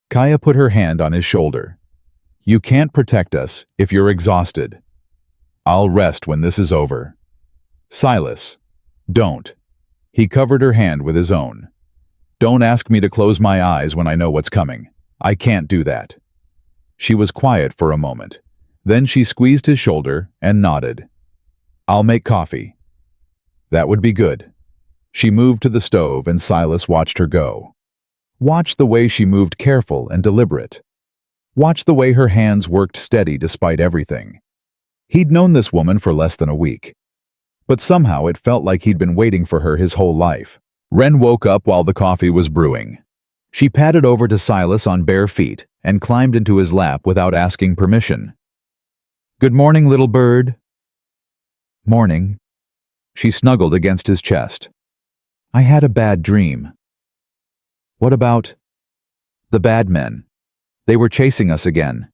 Kaya put her hand on his shoulder. "You can't protect us if you're exhausted. I'll rest when this is over." "Silas, don't." He covered her hand with his own. "Don't ask me to close my eyes when I know what's coming. I can't do that." She was quiet for a moment. Then she squeezed his shoulder and nodded. "I'll make coffee." "That would be good." She moved to the stove and Silas watched her go. Watched the way she moved careful and deliberate. Watched the way her hands worked steady despite everything. He'd known this woman for less than a week. But somehow it felt like he'd been waiting for her his whole life. Ren woke up while the coffee was brewing. She padded over to Silas on bare feet and climbed into his lap without asking permission. "Good morning, little bird." "Morning." She snuggled against his chest. "I had a bad dream." "What about?" "The bad men. They were chasing us again."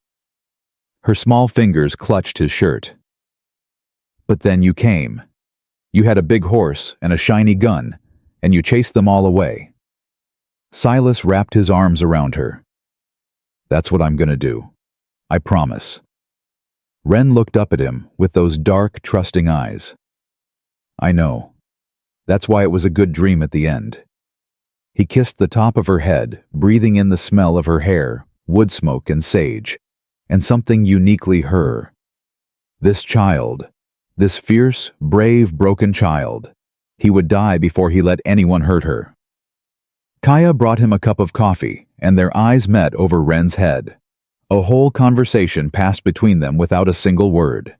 Her small fingers clutched his shirt. "But then you came. You had a big horse and a shiny gun, and you chased them all away." Silas wrapped his arms around her. "That's what I'm gonna do. I promise." Ren looked up at him with those dark, trusting eyes. "I know. That's why it was a good dream at the end." He kissed the top of her head, breathing in the smell of her hair, wood smoke and sage, and something uniquely her. This child, this fierce, brave, broken child. He would die before he let anyone hurt her. Kaya brought him a cup of coffee, and their eyes met over Ren's head. A whole conversation passed between them without a single word.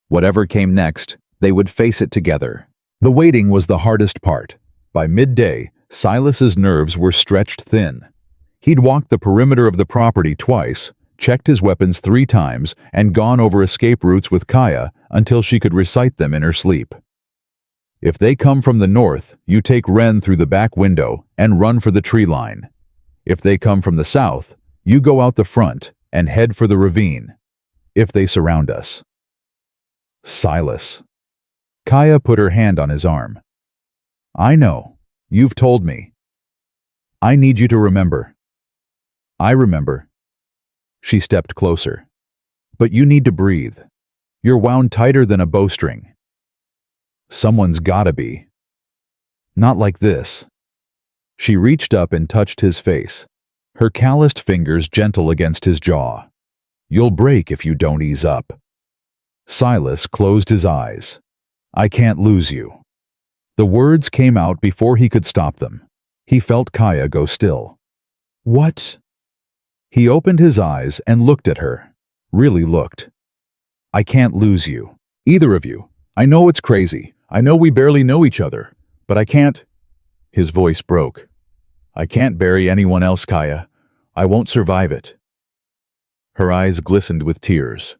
Whatever came next, they would face it together. The waiting was the hardest part. By midday, Silas's nerves were stretched thin. He'd walked the perimeter of the property twice, checked his weapons 3 times, and gone over escape routes with Kaya until she could recite them in her sleep. "If they come from the north, you take Ren through the back window and run for the tree line. If they come from the south, you go out the front and head for the ravine. If they surround us." "Silas." Kaya put her hand on his arm. "I know. You've told me. I need you to remember." "I remember." She stepped closer. "But you need to breathe. You're wound tighter than a bowstring." "Someone's gotta be." "Not like this." She reached up and touched his face, her calloused fingers gentle against his jaw. "You'll break if you don't ease up." Silas closed his eyes. "I can't lose you." The words came out before he could stop them. He felt Kaya go still. "What?" He opened his eyes and looked at her. Really looked. "I can't lose you. Either of you. I know it's crazy. I know we barely know each other. But I can't—" His voice broke. "I can't bury anyone else, Kaya. I won't survive it." Her eyes glistened with tears.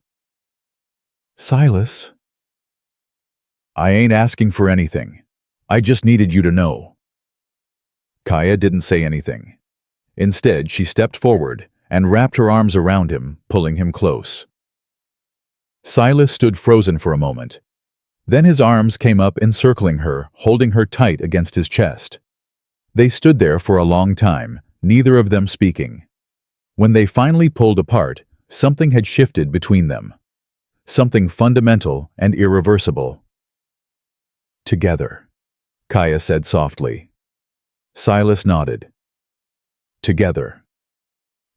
"Silas." "I ain't asking for anything. I just needed you to know." Kaya didn't say anything. Instead, she stepped forward and wrapped her arms around him, pulling him close. Silas stood frozen for a moment. Then his arms came up encircling her, holding her tight against his chest. They stood there for a long time, neither of them speaking. When they finally pulled apart, something had shifted between them. Something fundamental and irreversible. "Together," Kaya said softly. Silas nodded. "Together."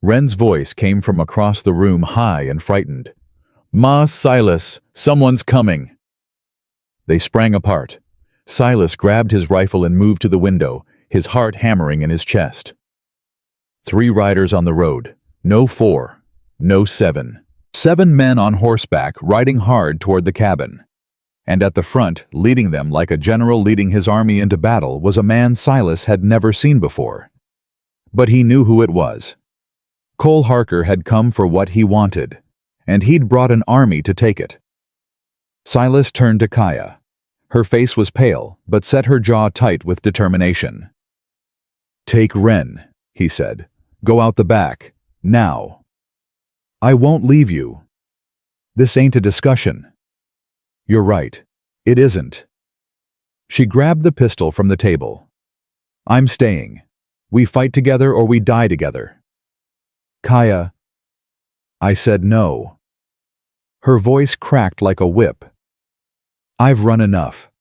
Ren's voice came from across the room, high and frightened. "Ma, Silas, someone's coming." They sprang apart. Silas grabbed his rifle and moved to the window, his heart hammering in his chest. 3 riders on the road. No 4. No 7. 7 men on horseback riding hard toward the cabin. And at the front, leading them like a general leading his army into battle, was a man Silas had never seen before. But he knew who it was. Cole Harker had come for what he wanted, and he'd brought an army to take it. Silas turned to Kaya. Her face was pale, but set her jaw tight with determination. "Take Ren," he said. "Go out the back. Now." "I won't leave you." "This ain't a discussion." "You're right. It isn't." She grabbed the pistol from the table. "I'm staying. We fight together or we die together." "Kaya." I said no. Her voice cracked like a whip. "I've run enough.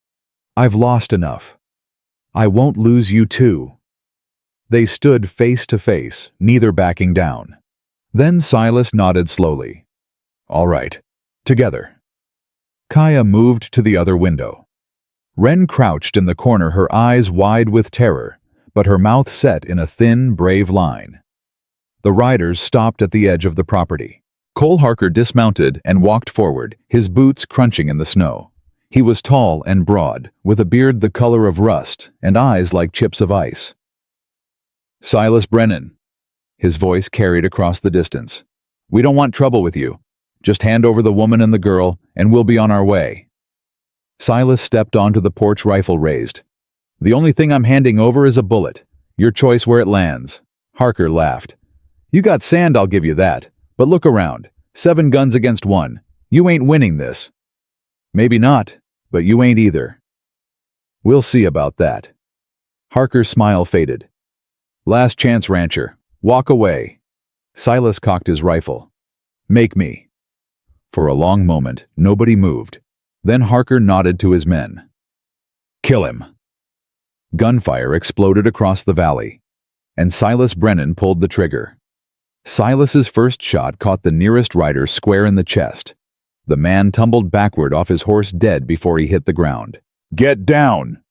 I've lost enough. I won't lose you too." They stood face to face, neither backing down. Then Silas nodded slowly. "All right. Together." Kaya moved to the other window. Ren crouched in the corner, her eyes wide with terror, but her mouth set in a thin, brave line. The riders stopped at the edge of the property. Cole Harker dismounted and walked forward, his boots crunching in the snow. He was tall and broad, with a beard the color of rust and eyes like chips of ice. "Silas Brennan." His voice carried across the distance. "We don't want trouble with you. Just hand over the woman and the girl, and we'll be on our way." Silas stepped onto the porch, rifle raised. "The only thing I'm handing over is a bullet. Your choice where it lands." Harker laughed. "You got sand, I'll give you that. But look around. 7 guns against 1. You ain't winning this." "Maybe not, but you ain't either." "We'll see about that." Harker's smile faded. "Last chance, rancher. Walk away." Silas cocked his rifle. "Make me." For a long moment, nobody moved. Then Harker nodded to his men. "Kill him." Gunfire exploded across the valley, and Silas Brennan pulled the trigger. Silas's first shot caught the nearest rider square in the chest. The man tumbled backward off his horse, dead before he hit the ground. "Get down!"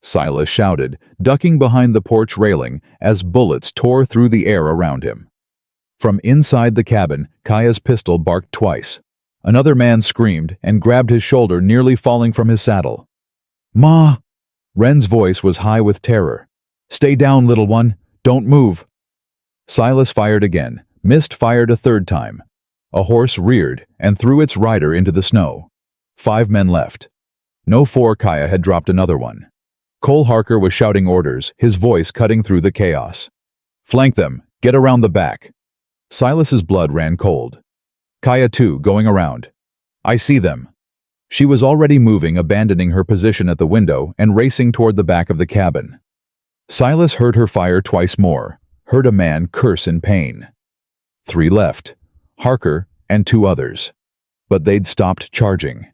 Silas shouted, ducking behind the porch railing as bullets tore through the air around him. From inside the cabin, Kaya's pistol barked twice. Another man screamed and grabbed his shoulder, nearly falling from his saddle. "Ma!" Ren's voice was high with terror. "Stay down, little one. Don't move." Silas fired again, missed, fired a third time. A horse reared and threw its rider into the snow. 5 men left. No 4. Kaya had dropped another one. Cole Harker was shouting orders, his voice cutting through the chaos. "Flank them. Get around the back." Silas's blood ran cold. Kaya too, going around. "I see them." She was already moving, abandoning her position at the window and racing toward the back of the cabin. Silas heard her fire twice more, heard a man curse in pain. 3 left. Harker and 2 others. But they'd stopped charging.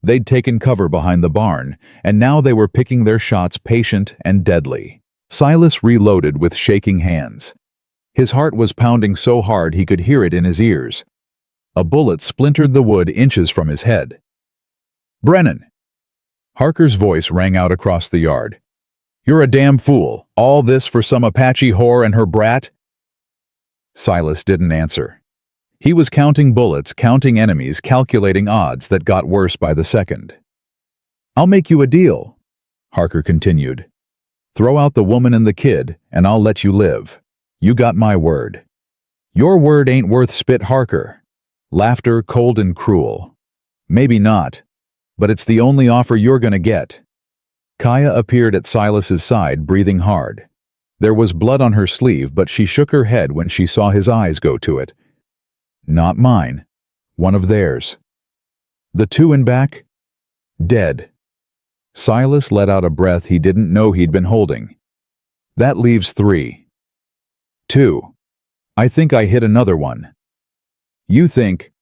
They'd taken cover behind the barn, and now they were picking their shots, patient and deadly. Silas reloaded with shaking hands. His heart was pounding so hard he could hear it in his ears. A bullet splintered the wood inches from his head. "Brennan!" Harker's voice rang out across the yard. "You're a damn fool. All this for some Apache whore and her brat?" Silas didn't answer. He was counting bullets, counting enemies, calculating odds that got worse by the second. "I'll make you a deal," Harker continued. "Throw out the woman and the kid, and I'll let you live. You got my word." "Your word ain't worth spit, Harker." Laughter, cold and cruel. "Maybe not, but it's the only offer you're gonna get." Kaya appeared at Silas's side, breathing hard. There was blood on her sleeve, but she shook her head when she saw his eyes go to it. "Not mine. One of theirs." "The 2 in back?" "Dead." Silas let out a breath he didn't know he'd been holding. "That leaves 3. 2. I think I hit another one." "You think?"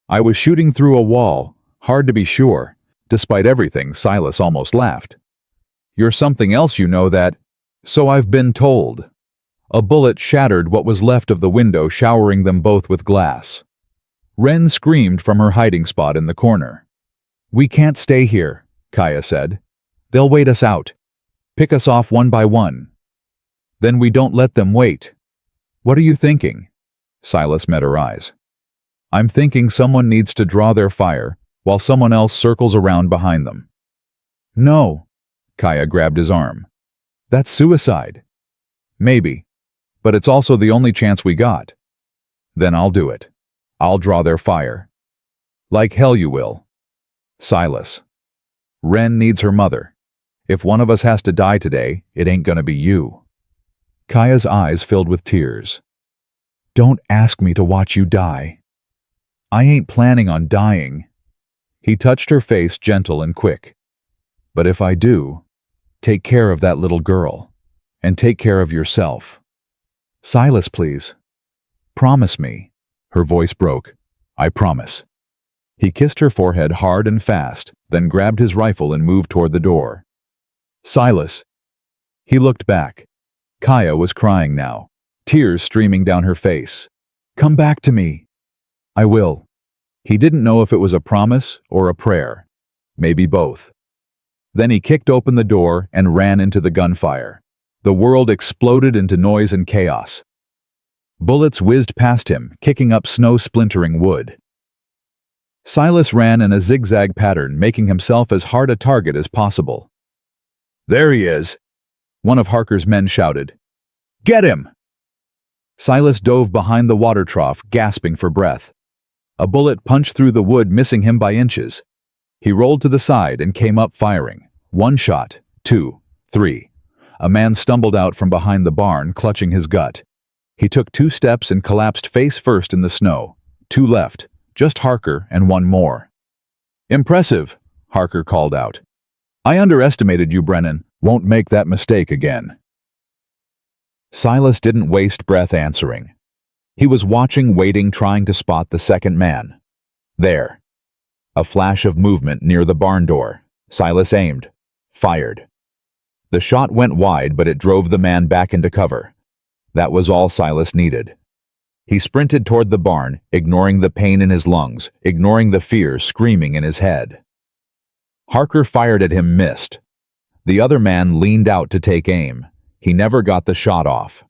"I was shooting through a wall. Hard to be sure." Despite everything, Silas almost laughed. "You're something else, you know that." "So I've been told." A bullet shattered what was left of the window, showering them both with glass. Ren screamed from her hiding spot in the corner. "We can't stay here," Kaya said. "They'll wait us out. Pick us off one by one." "Then we don't let them wait." "What are you thinking?" Silas met her eyes. "I'm thinking someone needs to draw their fire, while someone else circles around behind them." "No." Kaya grabbed his arm. "That's suicide." "Maybe. But it's also the only chance we got." "Then I'll do it. I'll draw their fire." "Like hell you will." "Silas." Wren needs her mother. If one of us has to die today, it ain't gonna be you." Kaya's eyes filled with tears. "Don't ask me to watch you die. I ain't planning on dying." He touched her face gentle and quick. "But if I do, take care of that little girl, and take care of yourself. Silas, please. Promise me." Her voice broke. "I promise." He kissed her forehead hard and fast, then grabbed his rifle and moved toward the door. "Silas." He looked back. Kaya was crying now, tears streaming down her face. "Come back to me." "I will." He didn't know if it was a promise or a prayer. Maybe both. Then he kicked open the door and ran into the gunfire. The world exploded into noise and chaos. Bullets whizzed past him, kicking up snow-splintering wood. Silas ran in a zigzag pattern, making himself as hard a target as possible. "There he is!" One of Harker's men shouted. "Get him!" Silas dove behind the water trough, gasping for breath. A bullet punched through the wood, missing him by inches. He rolled to the side and came up firing. One shot, two, three. A man stumbled out from behind the barn, clutching his gut. He took 2 steps and collapsed face first in the snow. 2 left, just Harker and one more. "Impressive," Harker called out. "I underestimated you, Brennan. Won't make that mistake again." Silas didn't waste breath answering. He was watching, waiting, trying to spot the second man. There. A flash of movement near the barn door. Silas aimed. Fired. The shot went wide, but it drove the man back into cover. That was all Silas needed. He sprinted toward the barn, ignoring the pain in his lungs, ignoring the fear screaming in his head. Harker fired at him, missed. The other man leaned out to take aim. He never got the shot off.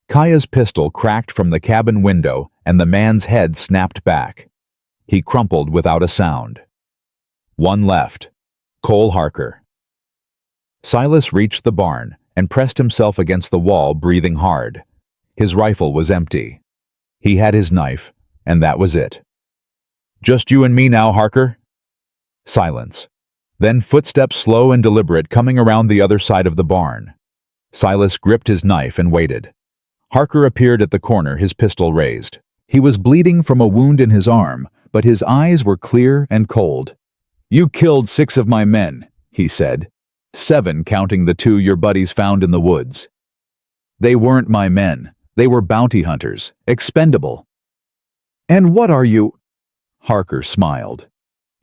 Kaya's pistol cracked from the cabin window, and the man's head snapped back. He crumpled without a sound. One left. Cole Harker. Silas reached the barn and pressed himself against the wall, breathing hard. His rifle was empty. He had his knife, and that was it. "Just you and me now, Harker?" Silence. Then footsteps slow and deliberate coming around the other side of the barn. Silas gripped his knife and waited. Harker appeared at the corner, his pistol raised. He was bleeding from a wound in his arm, but his eyes were clear and cold. "You killed 6 of my men," he said. 7 counting the 2 your buddies found in the woods. "They weren't my men. They were bounty hunters, expendable." "And what are you?" Harker smiled.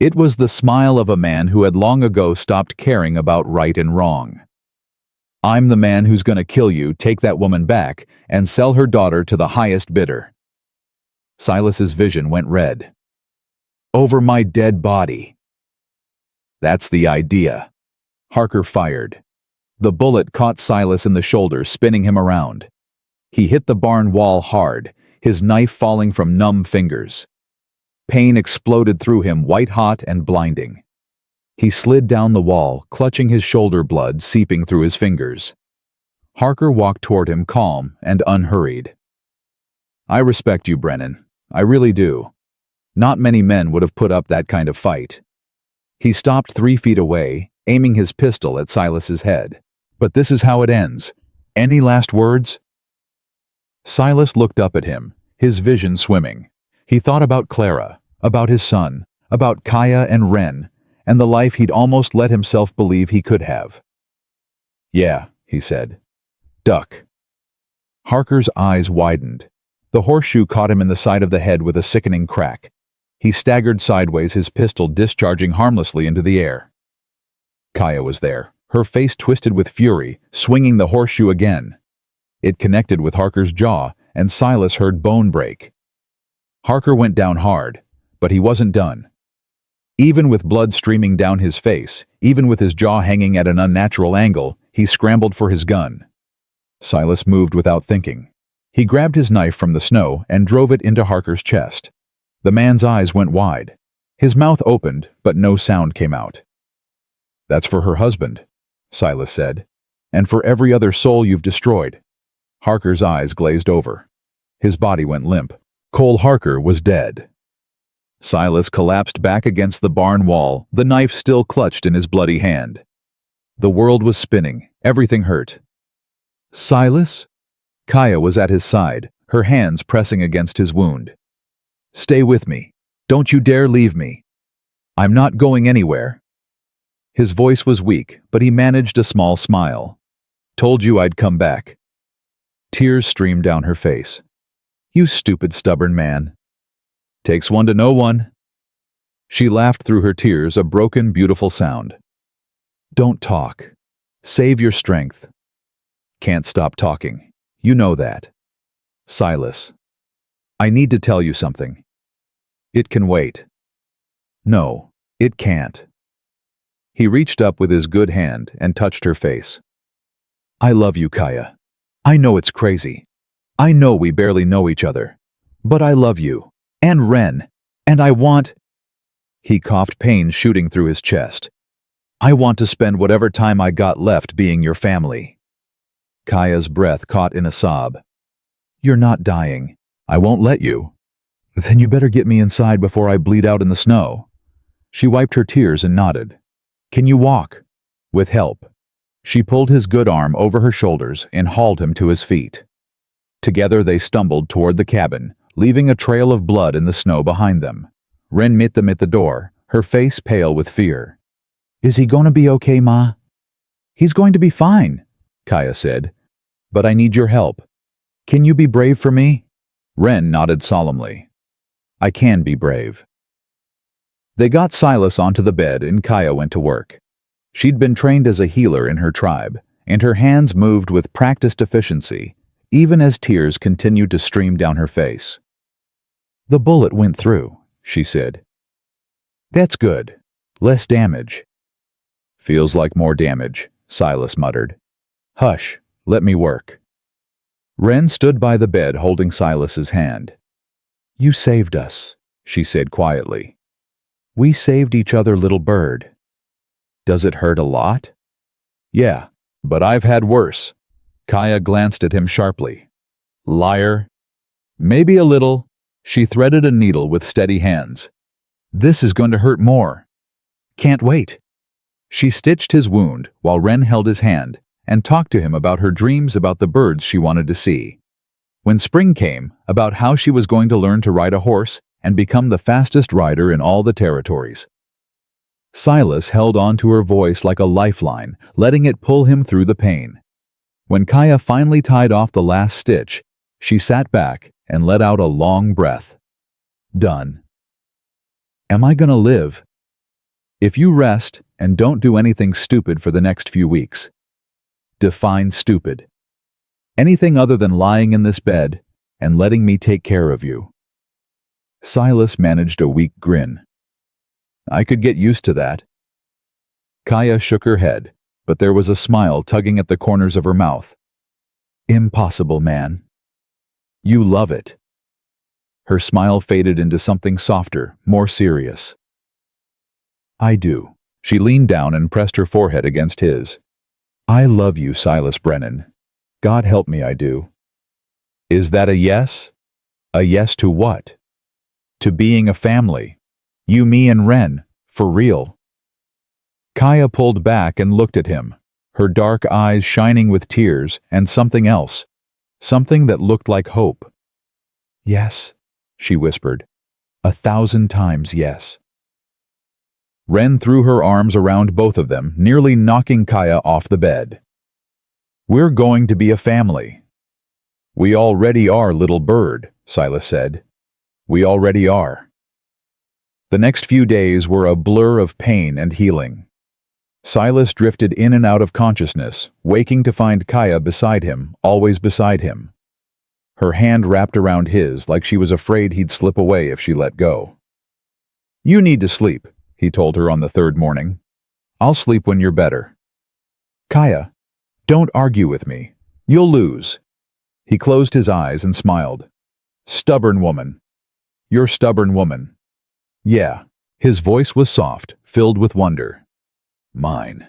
It was the smile of a man who had long ago stopped caring about right and wrong. "I'm the man who's gonna kill you, take that woman back, and sell her daughter to the highest bidder." Silas's vision went red. "Over my dead body." "That's the idea." Harker fired. The bullet caught Silas in the shoulder, spinning him around. He hit the barn wall hard, his knife falling from numb fingers. Pain exploded through him, white-hot and blinding. He slid down the wall, clutching his shoulder, blood seeping through his fingers. Harker walked toward him, calm and unhurried. "I respect you, Brennan. I really do. Not many men would have put up that kind of fight." He stopped 3 feet away, aiming his pistol at Silas's head. "But this is how it ends. Any last words?" Silas looked up at him, his vision swimming. He thought about Clara, about his son, about Kaya and Wren, and the life he'd almost let himself believe he could have. "Yeah," he said. "Duck." Harker's eyes widened. The horseshoe caught him in the side of the head with a sickening crack. He staggered sideways, his pistol discharging harmlessly into the air. Kaya was there, her face twisted with fury, swinging the horseshoe again. It connected with Harker's jaw, and Silas heard bone break. Harker went down hard, but he wasn't done. Even with blood streaming down his face, even with his jaw hanging at an unnatural angle, he scrambled for his gun. Silas moved without thinking. He grabbed his knife from the snow and drove it into Harker's chest. The man's eyes went wide. His mouth opened, but no sound came out. "That's for her husband," Silas said, "and for every other soul you've destroyed." Harker's eyes glazed over. His body went limp. Cole Harker was dead. Silas collapsed back against the barn wall, the knife still clutched in his bloody hand. The world was spinning. Everything hurt. Silas? Kaya was at his side, her hands pressing against his wound. Stay with me. Don't you dare leave me. I'm not going anywhere. His voice was weak, but he managed a small smile. Told you I'd come back. Tears streamed down her face. You stupid, stubborn man. Takes one to know one. She laughed through her tears, a broken, beautiful sound. Don't talk. Save your strength. Can't stop talking. You know that. Silas. I need to tell you something. It can wait. No, it can't. He reached up with his good hand and touched her face. I love you, Kaya. I know it's crazy. I know we barely know each other. But I love you. And Ren. And I want... He coughed, pain shooting through his chest. I want to spend whatever time I got left being your family. Kaya's breath caught in a sob. You're not dying. I won't let you. Then you better get me inside before I bleed out in the snow. She wiped her tears and nodded. Can you walk? With help. She pulled his good arm over her shoulders and hauled him to his feet. Together they stumbled toward the cabin, leaving a trail of blood in the snow behind them. Ren met them at the door, her face pale with fear. Is he going to be okay, Ma? He's going to be fine, Kaya said. But I need your help. Can you be brave for me? Ren nodded solemnly. I can be brave. They got Silas onto the bed and Kaya went to work. She'd been trained as a healer in her tribe, and her hands moved with practiced efficiency, even as tears continued to stream down her face. The bullet went through, she said. That's good. Less damage. Feels like more damage, Silas muttered. Hush, let me work. Ren stood by the bed holding Silas's hand. You saved us, she said quietly. We saved each other, little bird. Does it hurt a lot? Yeah, but I've had worse. Kaya glanced at him sharply. Liar. Maybe a little. She threaded a needle with steady hands. This is going to hurt more. Can't wait. She stitched his wound while Ren held his hand and talked to him about her dreams about the birds she wanted to see. When spring came, about how she was going to learn to ride a horse and become the fastest rider in all the territories. Silas held on to her voice like a lifeline, letting it pull him through the pain. When Kaya finally tied off the last stitch, she sat back and let out a long breath. Done. Am I gonna live? If you rest and don't do anything stupid for the next few weeks. Define stupid. Anything other than lying in this bed and letting me take care of you. Silas managed a weak grin. I could get used to that. Kaya shook her head, but there was a smile tugging at the corners of her mouth. Impossible, man. You love it. Her smile faded into something softer, more serious. I do. She leaned down and pressed her forehead against his. I love you, Silas Brennan. God help me, I do. Is that a yes? A yes to what? To being a family. You, me, and Ren. For real. Kaya pulled back and looked at him, her dark eyes shining with tears and something else. Something that looked like hope. Yes, she whispered. 1,000 times yes. Ren threw her arms around both of them, nearly knocking Kaya off the bed. We're going to be a family. We already are, little bird, Silas said. We already are. The next few days were a blur of pain and healing. Silas drifted in and out of consciousness, waking to find Kaya beside him, always beside him. Her hand wrapped around his like she was afraid he'd slip away if she let go. You need to sleep, he told her on the third morning. I'll sleep when you're better. Kaya, don't argue with me. You'll lose. He closed his eyes and smiled. Stubborn woman. You're stubborn woman. Yeah. His voice was soft, filled with wonder. Mine.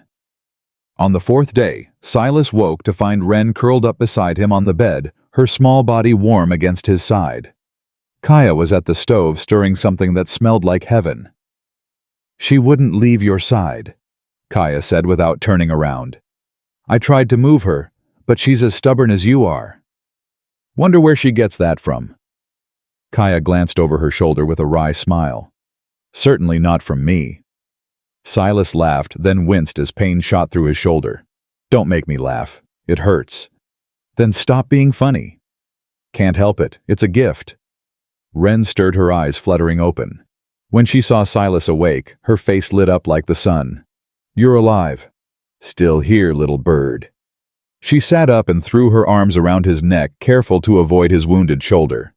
On the fourth day, Silas woke to find Ren curled up beside him on the bed, her small body warm against his side. Kaya was at the stove stirring something that smelled like heaven. "She wouldn't leave your side," Kaya said without turning around. "I tried to move her, but she's as stubborn as you are." "Wonder where she gets that from." Kaya glanced over her shoulder with a wry smile. "Certainly not from me." Silas laughed, then winced as pain shot through his shoulder. "Don't make me laugh. It hurts." "Then stop being funny." "Can't help it. It's a gift." Wren stirred, her eyes fluttering open. When she saw Silas awake, her face lit up like the sun. "You're alive." "Still here, little bird." She sat up and threw her arms around his neck, careful to avoid his wounded shoulder.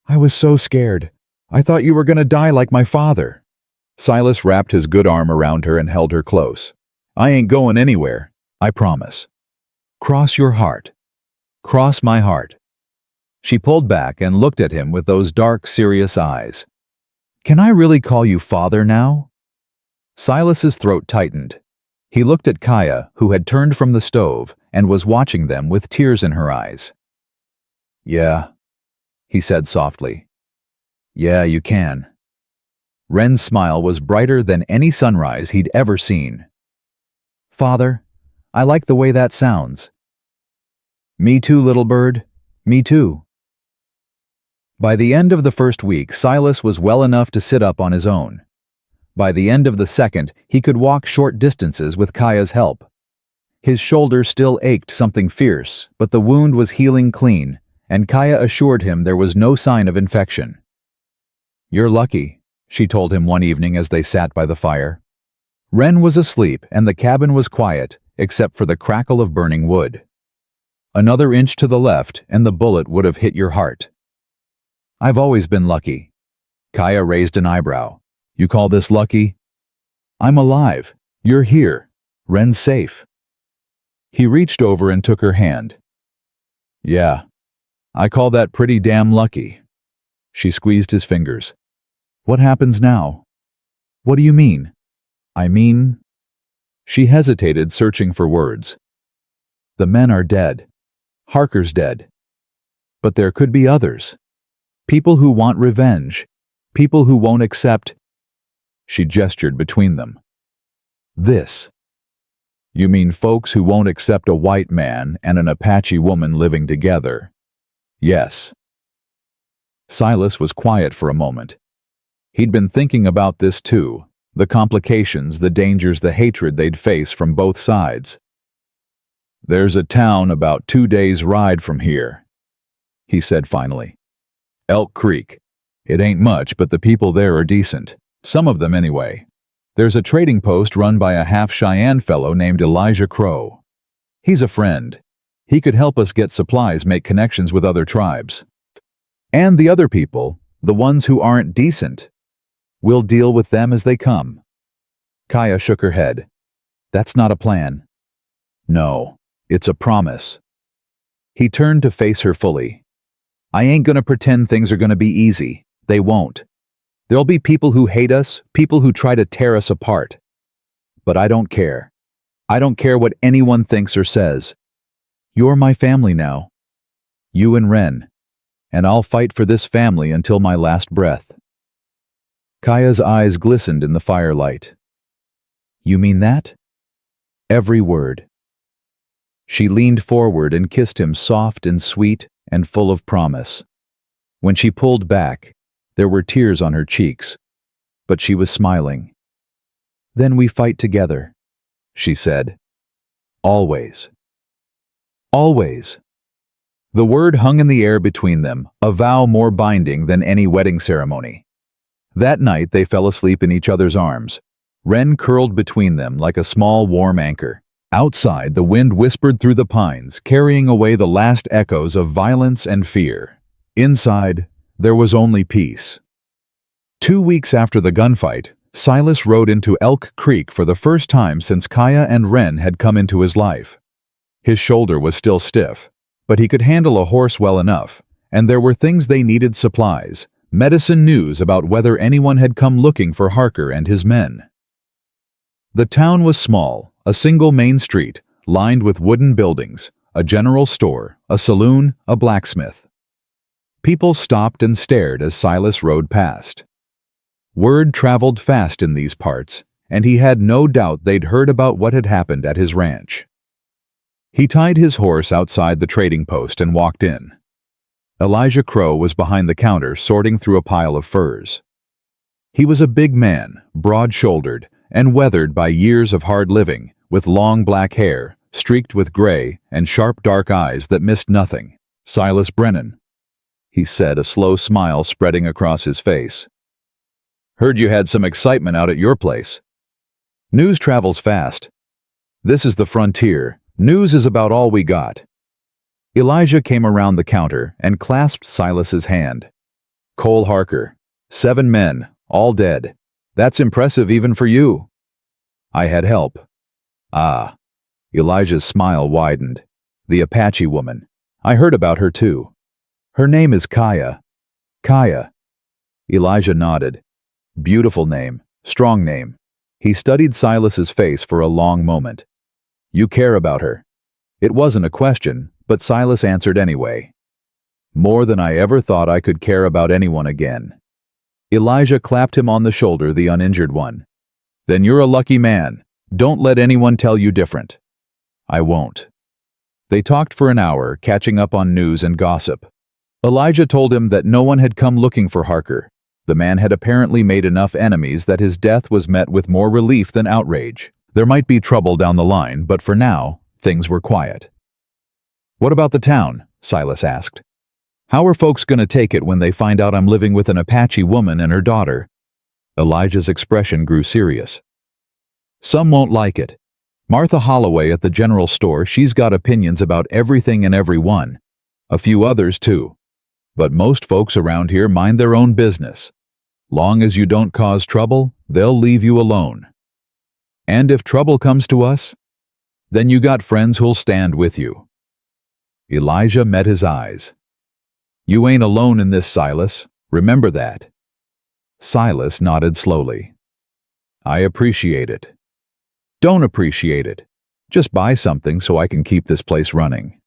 "I was so scared. I thought you were going to die like my father." Silas wrapped his good arm around her and held her close. "I ain't going anywhere. I promise." "Cross your heart." "Cross my heart." She pulled back and looked at him with those dark, serious eyes. "Can I really call you father now?" Silas's throat tightened. He looked at Kaya, who had turned from the stove and was watching them with tears in her eyes. "Yeah," he said softly. "Yeah, you can." Wren's smile was brighter than any sunrise he'd ever seen. "Father, I like the way that sounds." "Me too, little bird. Me too." By the end of the first week, Silas was well enough to sit up on his own. By the end of the second, he could walk short distances with Kaya's help. His shoulder still ached something fierce, but the wound was healing clean, and Kaya assured him there was no sign of infection. "You're lucky," she told him one evening as they sat by the fire. Wren was asleep and the cabin was quiet, except for the crackle of burning wood. Another inch to the left and the bullet would have hit your heart. "I've always been lucky." Kaya raised an eyebrow. "You call this lucky?" "I'm alive. You're here. Wren's safe." He reached over and took her hand. "Yeah, I call that pretty damn lucky." She squeezed his fingers. "What happens now?" "What do you mean?" "I mean—" She hesitated, searching for words. "The men are dead. Harker's dead. But there could be others. People who want revenge. People who won't accept—" She gestured between them. "This." "You mean folks who won't accept a white man and an Apache woman living together?" "Yes." Silas was quiet for a moment. He'd been thinking about this too, the complications, the dangers, the hatred they'd face from both sides. "There's a town about 2 days' ride from here," he said finally. "Elk Creek. It ain't much, but the people there are decent. Some of them anyway. There's a trading post run by a half-Cheyenne fellow named Elijah Crow. He's a friend. He could help us get supplies, make connections with other tribes. And the other people, the ones who aren't decent, we'll deal with them as they come." Kaya shook her head. "That's not a plan." "No, it's a promise." He turned to face her fully. "I ain't gonna pretend things are gonna be easy. They won't. There'll be people who hate us, people who try to tear us apart. But I don't care. I don't care what anyone thinks or says. You're my family now. You and Wren. And I'll fight for this family until my last breath." Kaya's eyes glistened in the firelight. "You mean that?" "Every word." She leaned forward and kissed him, soft and sweet and full of promise. When she pulled back, there were tears on her cheeks, but she was smiling. "Then we fight together," she said. "Always." Always. The word hung in the air between them, a vow more binding than any wedding ceremony. That night they fell asleep in each other's arms. Wren curled between them like a small warm anchor. Outside, the wind whispered through the pines, carrying away the last echoes of violence and fear. Inside, there was only peace. 2 weeks after the gunfight, Silas rode into Elk Creek for the first time since Kaya and Wren had come into his life. His shoulder was still stiff, but he could handle a horse well enough, and there were things they needed: supplies, medicine, news about whether anyone had come looking for Harker and his men. The town was small, a single main street, lined with wooden buildings, a general store, a saloon, a blacksmith. People stopped and stared as Silas rode past. Word traveled fast in these parts, and he had no doubt they'd heard about what had happened at his ranch. He tied his horse outside the trading post and walked in. Elijah Crow was behind the counter sorting through a pile of furs. He was a big man, broad-shouldered, and weathered by years of hard living, with long black hair, streaked with gray, and sharp dark eyes that missed nothing. "Silas Brennan," he said, a slow smile spreading across his face. "Heard you had some excitement out at your place." "News travels fast. This is the frontier. News is about all we got." Elijah came around the counter and clasped Silas's hand. "Cole Harker. 7 men, all dead. That's impressive even for you." "I had help." "Ah." Elijah's smile widened. "The Apache woman. I heard about her too. Her name is Kaya." "Kaya." Elijah nodded. "Beautiful name, strong name." He studied Silas's face for a long moment. "You care about her." It wasn't a question, but Silas answered anyway. "More than I ever thought I could care about anyone again." Elijah clapped him on the shoulder, the uninjured one. "Then you're a lucky man. Don't let anyone tell you different." "I won't." They talked for an hour, catching up on news and gossip. Elijah told him that no one had come looking for Harker. The man had apparently made enough enemies that his death was met with more relief than outrage. There might be trouble down the line, but for now, things were quiet. "What about the town?" Silas asked. "How are folks going to take it when they find out I'm living with an Apache woman and her daughter?" Elijah's expression grew serious. "Some won't like it. Martha Holloway at the general store, she's got opinions about everything and everyone. A few others too. But most folks around here mind their own business. Long as you don't cause trouble, they'll leave you alone. And if trouble comes to us, then you got friends who'll stand with you." Elijah met his eyes. "You ain't alone in this, Silas. Remember that." Silas nodded slowly. "I appreciate it." "Don't appreciate it. Just buy something so I can keep this place running."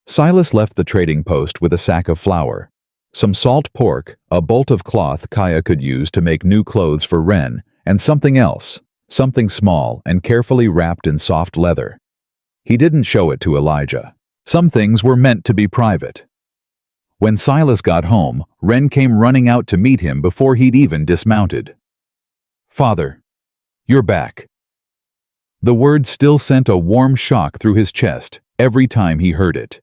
Silas left the trading post with a sack of flour, some salt pork, a bolt of cloth Kaya could use to make new clothes for Wren, and something else, something small and carefully wrapped in soft leather. He didn't show it to Elijah. Some things were meant to be private. When Silas got home, Wren came running out to meet him before he'd even dismounted. "Father, you're back." The word still sent a warm shock through his chest every time he heard it.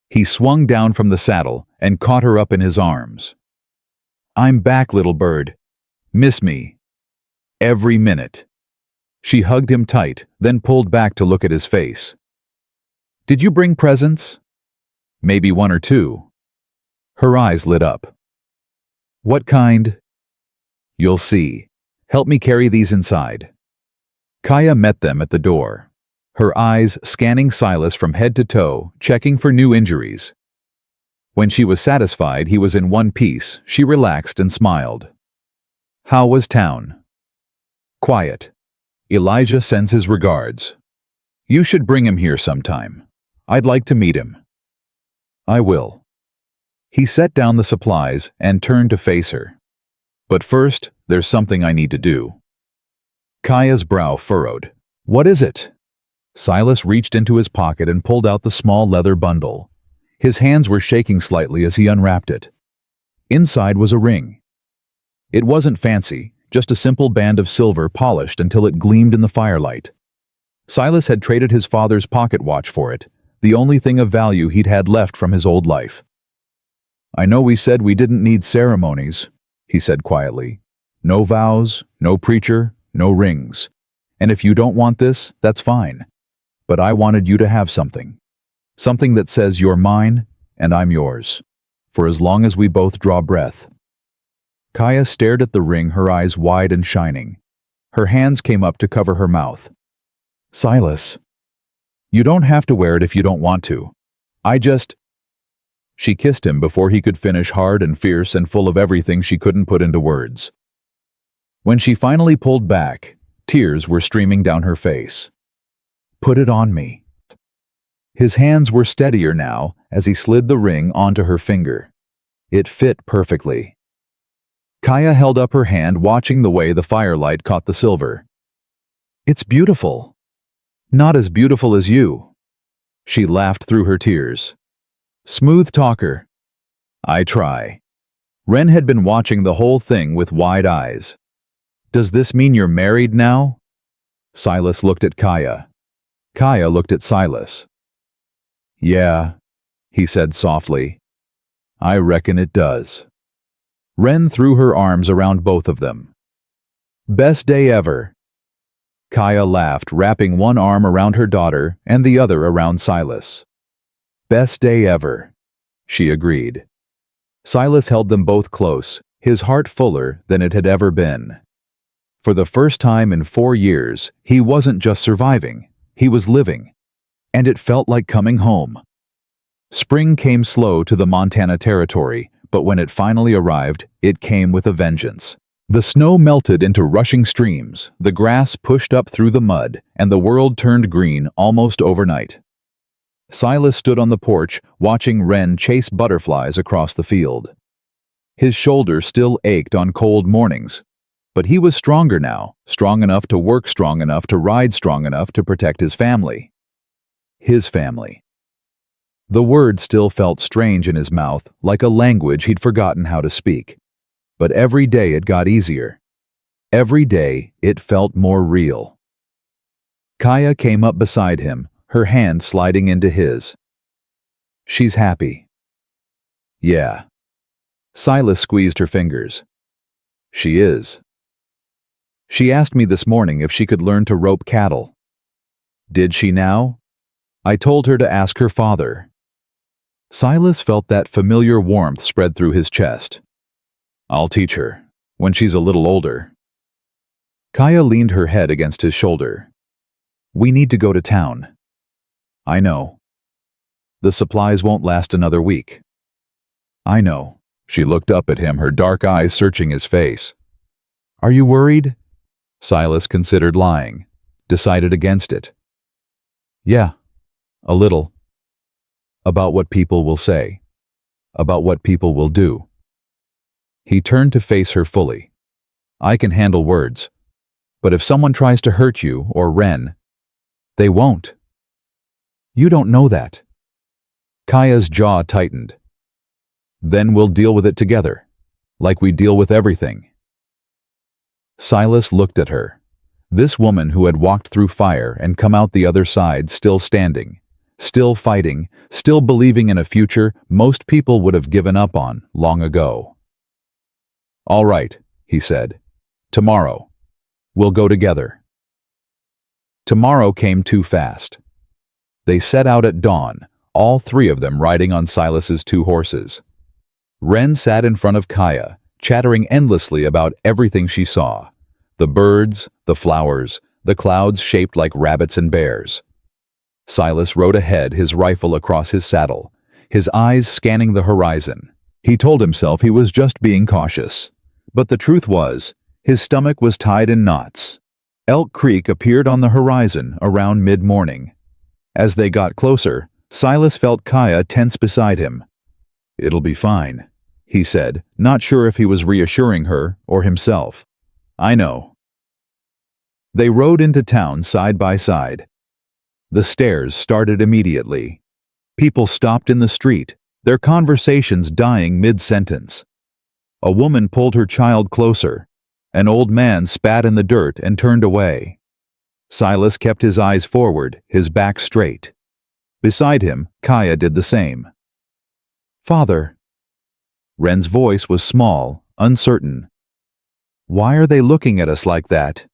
He swung down from the saddle and caught her up in his arms. "I'm back, little bird. Miss me?" "Every minute." She hugged him tight, then pulled back to look at his face. "Did you bring presents?" "Maybe 1 or 2. Her eyes lit up. "What kind?" "You'll see. Help me carry these inside." Kaya met them at the door, her eyes scanning Silas from head to toe, checking for new injuries. When she was satisfied he was in one piece, she relaxed and smiled. "How was town?" "Quiet. Elijah sends his regards. You should bring him here sometime. I'd like to meet him." "I will." He set down the supplies and turned to face her. "But first, there's something I need to do." Kaya's brow furrowed. "What is it?" Silas reached into his pocket and pulled out the small leather bundle. His hands were shaking slightly as he unwrapped it. Inside was a ring. It wasn't fancy, just a simple band of silver polished until it gleamed in the firelight. Silas had traded his father's pocket watch for it, the only thing of value he'd had left from his old life. "I know we said we didn't need ceremonies," he said quietly. "No vows, no preacher, no rings. And if you don't want this, that's fine. But I wanted you to have something. Something that says you're mine and I'm yours. For as long as we both draw breath." Kaya stared at the ring, her eyes wide and shining. Her hands came up to cover her mouth. "Silas, you don't have to wear it if you don't want to. I just..." She kissed him before he could finish, hard and fierce and full of everything she couldn't put into words. When she finally pulled back, tears were streaming down her face. "Put it on me." His hands were steadier now as he slid the ring onto her finger. It fit perfectly. Kaya held up her hand, watching the way the firelight caught the silver. "It's beautiful. Not as beautiful as you." She laughed through her tears. "Smooth talker." "I try." Ren had been watching the whole thing with wide eyes. "Does this mean you're married now?" Silas looked at Kaya. Kaya looked at Silas. "Yeah," he said softly. "I reckon it does." Ren threw her arms around both of them. "Best day ever." Kaya laughed, wrapping one arm around her daughter and the other around Silas. "Best day ever," she agreed. Silas held them both close, his heart fuller than it had ever been. For the first time in 4 years, he wasn't just surviving, he was living. And it felt like coming home. Spring came slow to the Montana Territory, but when it finally arrived, it came with a vengeance. The snow melted into rushing streams, the grass pushed up through the mud, and the world turned green almost overnight. Silas stood on the porch, watching Ren chase butterflies across the field. His shoulder still ached on cold mornings, but he was stronger now, strong enough to work, strong enough to ride, strong enough to protect his family. His family. The word still felt strange in his mouth, like a language he'd forgotten how to speak. But every day it got easier. Every day it felt more real. Kaya came up beside him, her hand sliding into his. "She's happy." "Yeah." Silas squeezed her fingers. "She is." "She asked me this morning if she could learn to rope cattle." "Did she now?" "I told her to ask her father." Silas felt that familiar warmth spread through his chest. "I'll teach her, when she's a little older." Kaya leaned her head against his shoulder. "We need to go to town." "I know." "The supplies won't last another week." "I know." She looked up at him, her dark eyes searching his face. "Are you worried?" Silas considered lying, decided against it. "Yeah, a little. About what people will say. About what people will do." He turned to face her fully. "I can handle words. But if someone tries to hurt you or Ren, they won't." "You don't know that." Kaya's jaw tightened. "Then we'll deal with it together, like we deal with everything." Silas looked at her. This woman who had walked through fire and come out the other side still standing, still fighting, still believing in a future most people would have given up on long ago. "All right," he said. "Tomorrow. We'll go together." Tomorrow came too fast. They set out at dawn, all 3 of them riding on Silas's 2 horses. Ren sat in front of Kaya, chattering endlessly about everything she saw. The birds, the flowers, the clouds shaped like rabbits and bears. Silas rode ahead, his rifle across his saddle, his eyes scanning the horizon. He told himself he was just being cautious. But the truth was, his stomach was tied in knots. Elk Creek appeared on the horizon around mid-morning. As they got closer, Silas felt Kaya tense beside him. "It'll be fine," he said, not sure if he was reassuring her or himself. "I know." They rode into town side by side. The stares started immediately. People stopped in the street, their conversations dying mid-sentence. A woman pulled her child closer. An old man spat in the dirt and turned away. Silas kept his eyes forward, his back straight. Beside him, Kaya did the same. "Father." Ren's voice was small, uncertain. "Why are they looking at us like that?"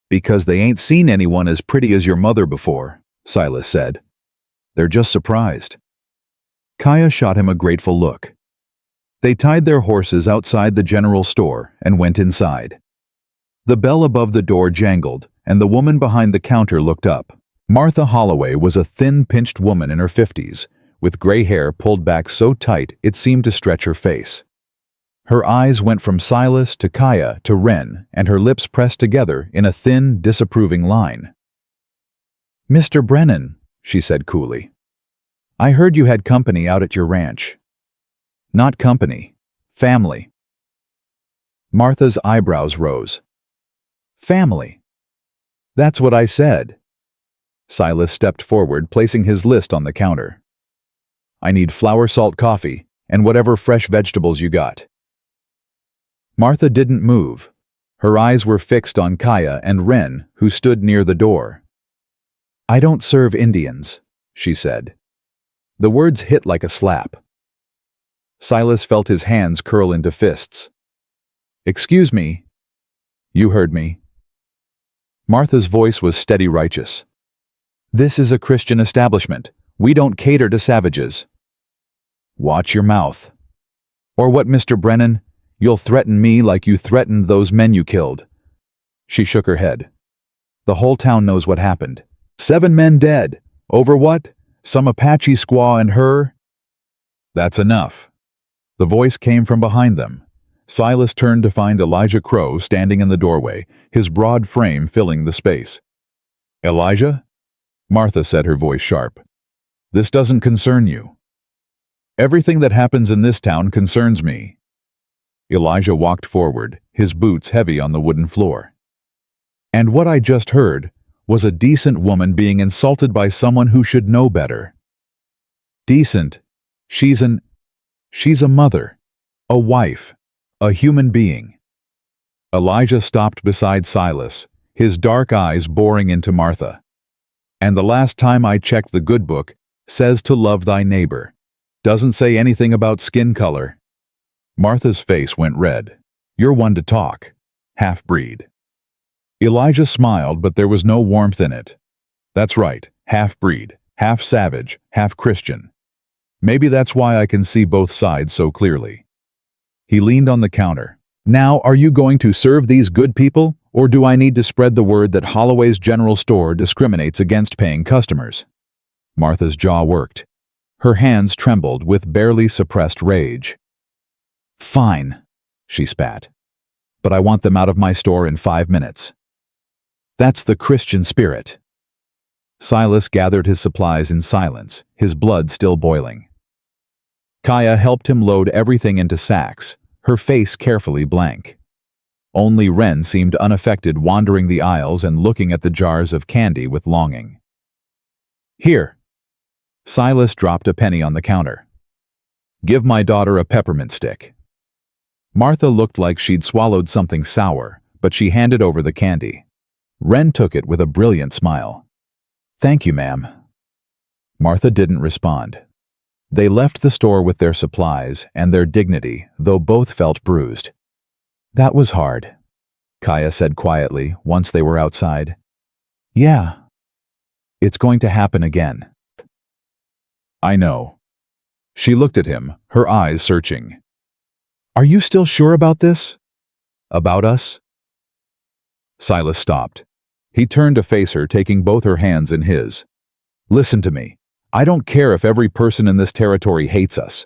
"Because they ain't seen anyone as pretty as your mother before," Silas said. "They're just surprised." Kaya shot him a grateful look. They tied their horses outside the general store and went inside. The bell above the door jangled, and the woman behind the counter looked up. Martha Holloway was a thin, pinched woman in her 50s, with gray hair pulled back so tight it seemed to stretch her face. Her eyes went from Silas to Kaya to Ren, and her lips pressed together in a thin, disapproving line. "Mr. Brennan," she said coolly. I heard you had company out at your ranch. Not company. Family. Martha's eyebrows rose. Family. That's what I said. Silas stepped forward, placing his list on the counter. I need flour salt coffee and whatever fresh vegetables you got. Martha didn't move. Her eyes were fixed on Kaya and Wren, who stood near the door. I don't serve Indians, she said. The words hit like a slap. Silas felt his hands curl into fists. Excuse me. You heard me. Martha's voice was steady righteous. This is a Christian establishment. We don't cater to savages. Watch your mouth. Or what, Mr. Brennan? You'll threaten me like you threatened those men you killed. She shook her head. The whole town knows what happened. 7 men dead. Over what? Some Apache squaw and her? That's enough. The voice came from behind them. Silas turned to find Elijah Crow standing in the doorway, his broad frame filling the space. Elijah? Martha said, her voice sharp. This doesn't concern you. Everything that happens in this town concerns me. Elijah walked forward, his boots heavy on the wooden floor. And what I just heard was a decent woman being insulted by someone who should know better. Decent. She's a mother, a wife, a human being. Elijah stopped beside Silas, his dark eyes boring into Martha. And the last time I checked, the good book says to love thy neighbor. Doesn't say anything about skin color. Martha's face went red. You're one to talk. Half-breed. Elijah smiled, but there was no warmth in it. That's right, half-breed, half-savage, half-Christian. Maybe that's why I can see both sides so clearly. He leaned on the counter. Now, are you going to serve these good people, or do I need to spread the word that Holloway's General Store discriminates against paying customers? Martha's jaw worked. Her hands trembled with barely suppressed rage. Fine, she spat. But I want them out of my store in 5 minutes. That's the Christian spirit. Silas gathered his supplies in silence, his blood still boiling. Kaya helped him load everything into sacks, her face carefully blank. Only Wren seemed unaffected, wandering the aisles and looking at the jars of candy with longing. Here. Silas dropped a penny on the counter. Give my daughter a peppermint stick. Martha looked like she'd swallowed something sour, but she handed over the candy. Wren took it with a brilliant smile. Thank you, ma'am. Martha didn't respond. They left the store with their supplies and their dignity, though both felt bruised. That was hard, Kaya said quietly once they were outside. Yeah. It's going to happen again. I know. She looked at him, her eyes searching. Are you still sure about this? About us? Silas stopped. He turned to face her, taking both her hands in his. Listen to me. I don't care if every person in this territory hates us.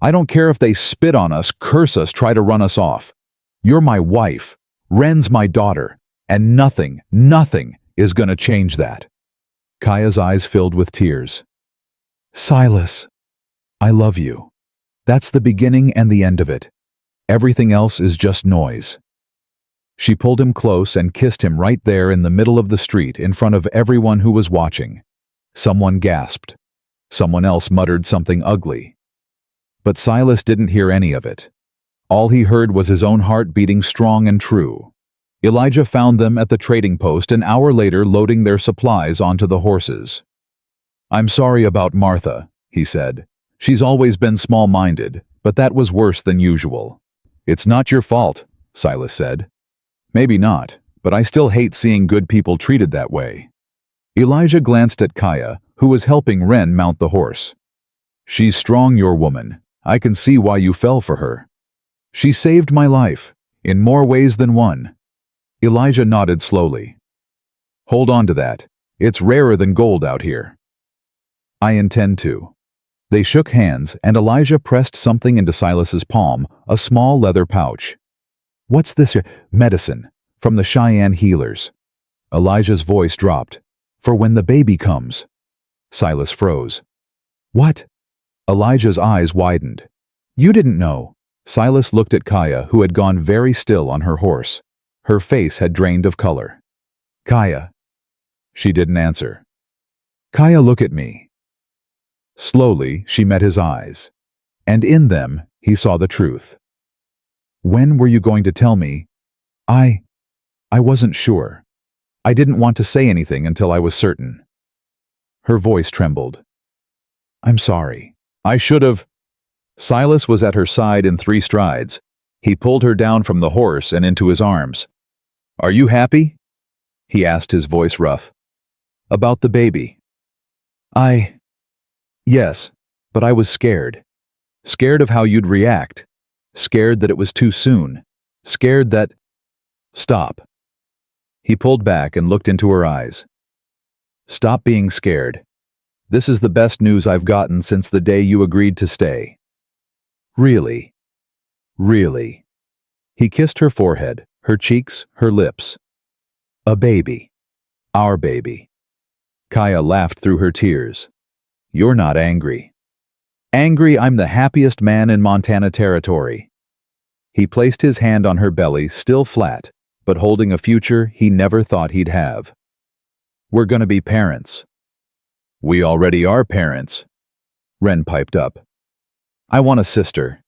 I don't care if they spit on us, curse us, try to run us off. You're my wife. Wren's my daughter. And nothing is going to change that. Kaya's eyes filled with tears. Silas, I love you. That's the beginning and the end of it. Everything else is just noise. She pulled him close and kissed him right there in the middle of the street in front of everyone who was watching. Someone gasped. Someone else muttered something ugly. But Silas didn't hear any of it. All he heard was his own heart beating strong and true. Elijah found them at the trading post an hour later, loading their supplies onto the horses. I'm sorry about Martha, he said. She's always been small-minded, but that was worse than usual. It's not your fault, Silas said. Maybe not, but I still hate seeing good people treated that way. Elijah glanced at Kaya, who was helping Wren mount the horse. She's strong, your woman. I can see why you fell for her. She saved my life, in more ways than one. Elijah nodded slowly. Hold on to that. It's rarer than gold out here. I intend to. They shook hands, and Elijah pressed something into Silas's palm, a small leather pouch. What's this? Medicine, from the Cheyenne healers. Elijah's voice dropped. For when the baby comes. Silas froze. What? Elijah's eyes widened. You didn't know. Silas looked at Kaya, who had gone very still on her horse. Her face had drained of color. Kaya. She didn't answer. Kaya, look at me. Slowly, she met his eyes. And in them, he saw the truth. When were you going to tell me? I wasn't sure. I didn't want to say anything until I was certain. Her voice trembled. I'm sorry. I should have. Silas was at her side in 3 strides. He pulled her down from the horse and into his arms. Are you happy? He asked, his voice rough. About the baby. Yes, but I was scared. Scared of how you'd react. Scared that it was too soon. Scared that... Stop. He pulled back and looked into her eyes. Stop being scared. This is the best news I've gotten since the day you agreed to stay. Really? Really? He kissed her forehead, her cheeks, her lips. A baby. Our baby. Kaya laughed through her tears. You're not angry. Angry, I'm the happiest man in Montana Territory. He placed his hand on her belly, still flat, but holding a future he never thought he'd have. We're gonna be parents. We already are parents. Wren piped up. I want a sister.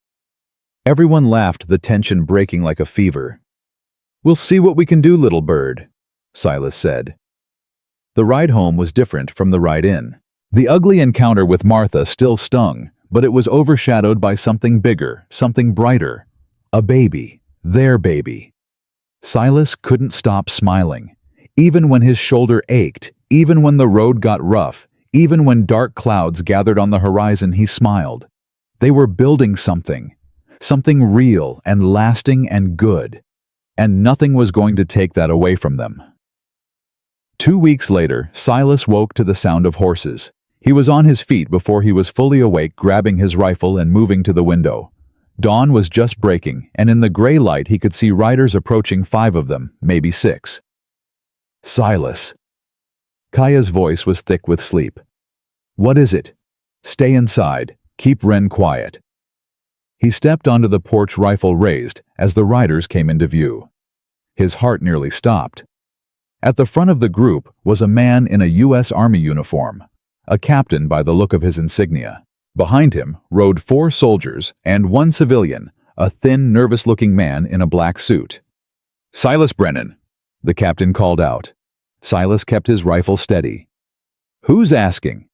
Everyone laughed, the tension breaking like a fever. We'll see what we can do, little bird, Silas said. The ride home was different from the ride in. The ugly encounter with Martha still stung, but it was overshadowed by something bigger, something brighter. A baby. Their baby. Silas couldn't stop smiling. Even when his shoulder ached, even when the road got rough, even when dark clouds gathered on the horizon, he smiled. They were building something. Something real and lasting and good. And nothing was going to take that away from them. 2 weeks later, Silas woke to the sound of horses. He was on his feet before he was fully awake, grabbing his rifle and moving to the window. Dawn was just breaking, and in the gray light he could see riders approaching, 5 of them, maybe 6. Silas. Kaya's voice was thick with sleep. What is it? Stay inside. Keep Wren quiet. He stepped onto the porch, rifle raised, as the riders came into view. His heart nearly stopped. At the front of the group was a man in a U.S. Army uniform, a captain by the look of his insignia. Behind him rode 4 soldiers and 1 civilian, a thin, nervous-looking man in a black suit. Silas Brennan, the captain called out. Silas kept his rifle steady. Who's asking?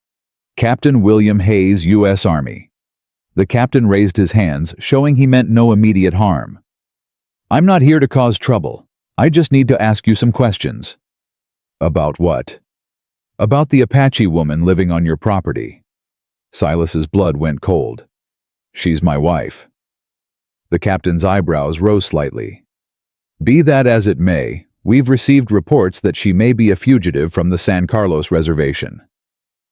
Captain William Hayes, U.S. Army. The captain raised his hands, showing he meant no immediate harm. I'm not here to cause trouble. I just need to ask you some questions. About what? About the Apache woman living on your property. Silas's blood went cold. She's my wife. The captain's eyebrows rose slightly. Be that as it may, we've received reports that she may be a fugitive from the San Carlos reservation.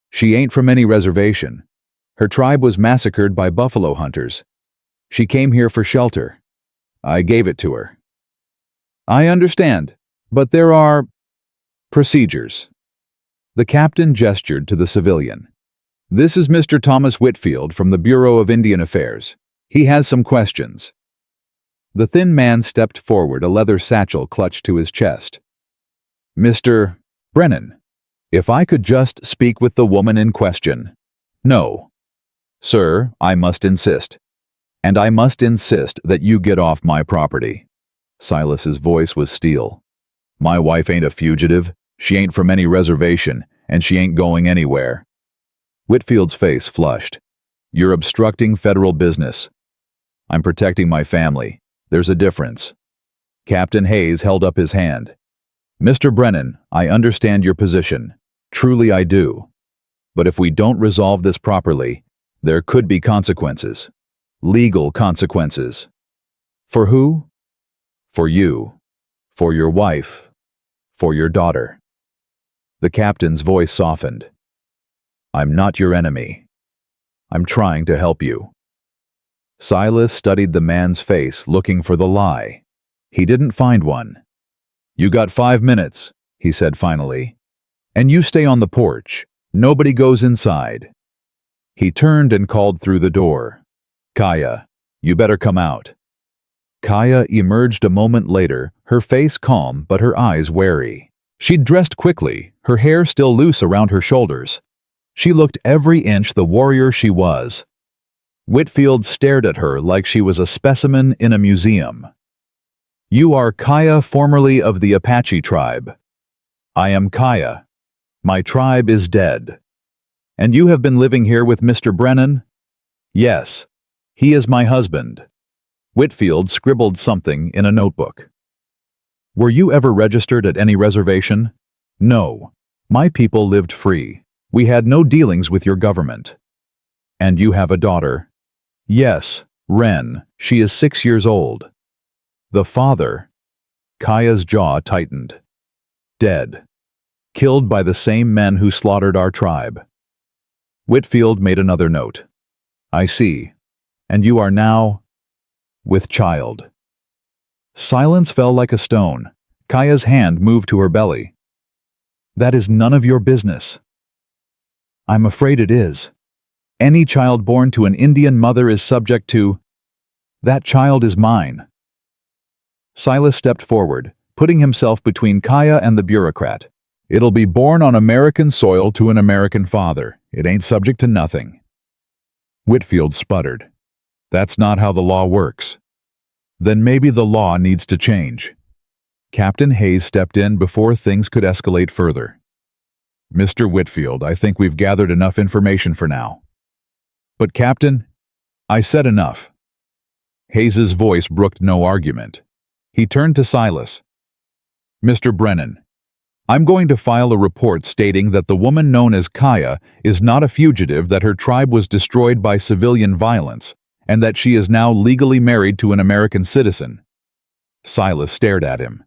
She ain't from any reservation. Her tribe was massacred by buffalo hunters. She came here for shelter. I gave it to her. I understand, but there are procedures. The captain gestured to the civilian. This is Mr. Thomas Whitfield from the Bureau of Indian Affairs. He has some questions. The thin man stepped forward, a leather satchel clutched to his chest. Mr. Brennan, if I could just speak with the woman in question. No. Sir, I must insist. And I must insist that you get off my property. Silas's voice was steel. My wife ain't a fugitive. She ain't from any reservation, and she ain't going anywhere. Whitfield's face flushed. You're obstructing federal business. I'm protecting my family. There's a difference. Captain Hayes held up his hand. Mr. Brennan, I understand your position. Truly I do. But if we don't resolve this properly, there could be consequences. Legal consequences. For who? For you. For your wife. For your daughter. The captain's voice softened. I'm not your enemy. I'm trying to help you. Silas studied the man's face, looking for the lie. He didn't find one. You got 5 minutes, he said finally. And you stay on the porch. Nobody goes inside." He turned and called through the door. "Kaya, you better come out." Kaya emerged a moment later, her face calm but her eyes wary. She'd dressed quickly, her hair still loose around her shoulders. She looked every inch the warrior she was. Whitfield stared at her like she was a specimen in a museum. "You are Kaya, formerly of the Apache tribe." "I am Kaya. My tribe is dead." "And you have been living here with Mr. Brennan?" "Yes. He is my husband." Whitfield scribbled something in a notebook. "Were you ever registered at any reservation?" "No. My people lived free. We had no dealings with your government." "And you have a daughter?" "Yes, Wren. She is 6 years old." "The father?" Kaya's jaw tightened. "Dead. Killed by the same men who slaughtered our tribe." Whitfield made another note. "I see. And you are now with child." Silence fell like a stone. Kaya's hand moved to her belly. "That is none of your business." "I'm afraid it is. Any child born to an Indian mother is subject to— That child is mine." Silas stepped forward, putting himself between Kaya and the bureaucrat. "It'll be born on American soil to an American father. It ain't subject to nothing." Whitfield sputtered. "That's not how the law works." "Then maybe the law needs to change." Captain Hayes stepped in before things could escalate further. "Mr. Whitfield, I think we've gathered enough information for now." "But Captain, I said enough." Hayes's voice brooked no argument. He turned to Silas. "Mr. Brennan, I'm going to file a report stating that the woman known as Kaya is not a fugitive, that her tribe was destroyed by civilian violence, and that she is now legally married to an American citizen." Silas stared at him.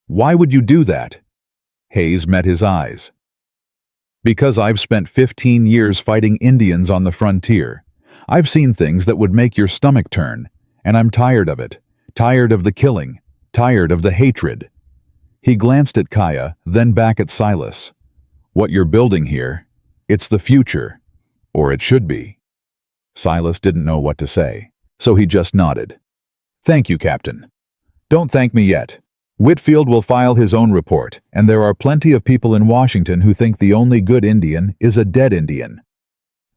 "Why would you do that?" Hayes met his eyes. "Because I've spent 15 years fighting Indians on the frontier. I've seen things that would make your stomach turn, and I'm tired of it. Tired of the killing. Tired of the hatred." He glanced at Kaya, then back at Silas. "What you're building here, it's the future. Or it should be." Silas didn't know what to say, so he just nodded. "Thank you, Captain. Don't thank me yet. Whitfield will file his own report, and there are plenty of people in Washington who think the only good Indian is a dead Indian.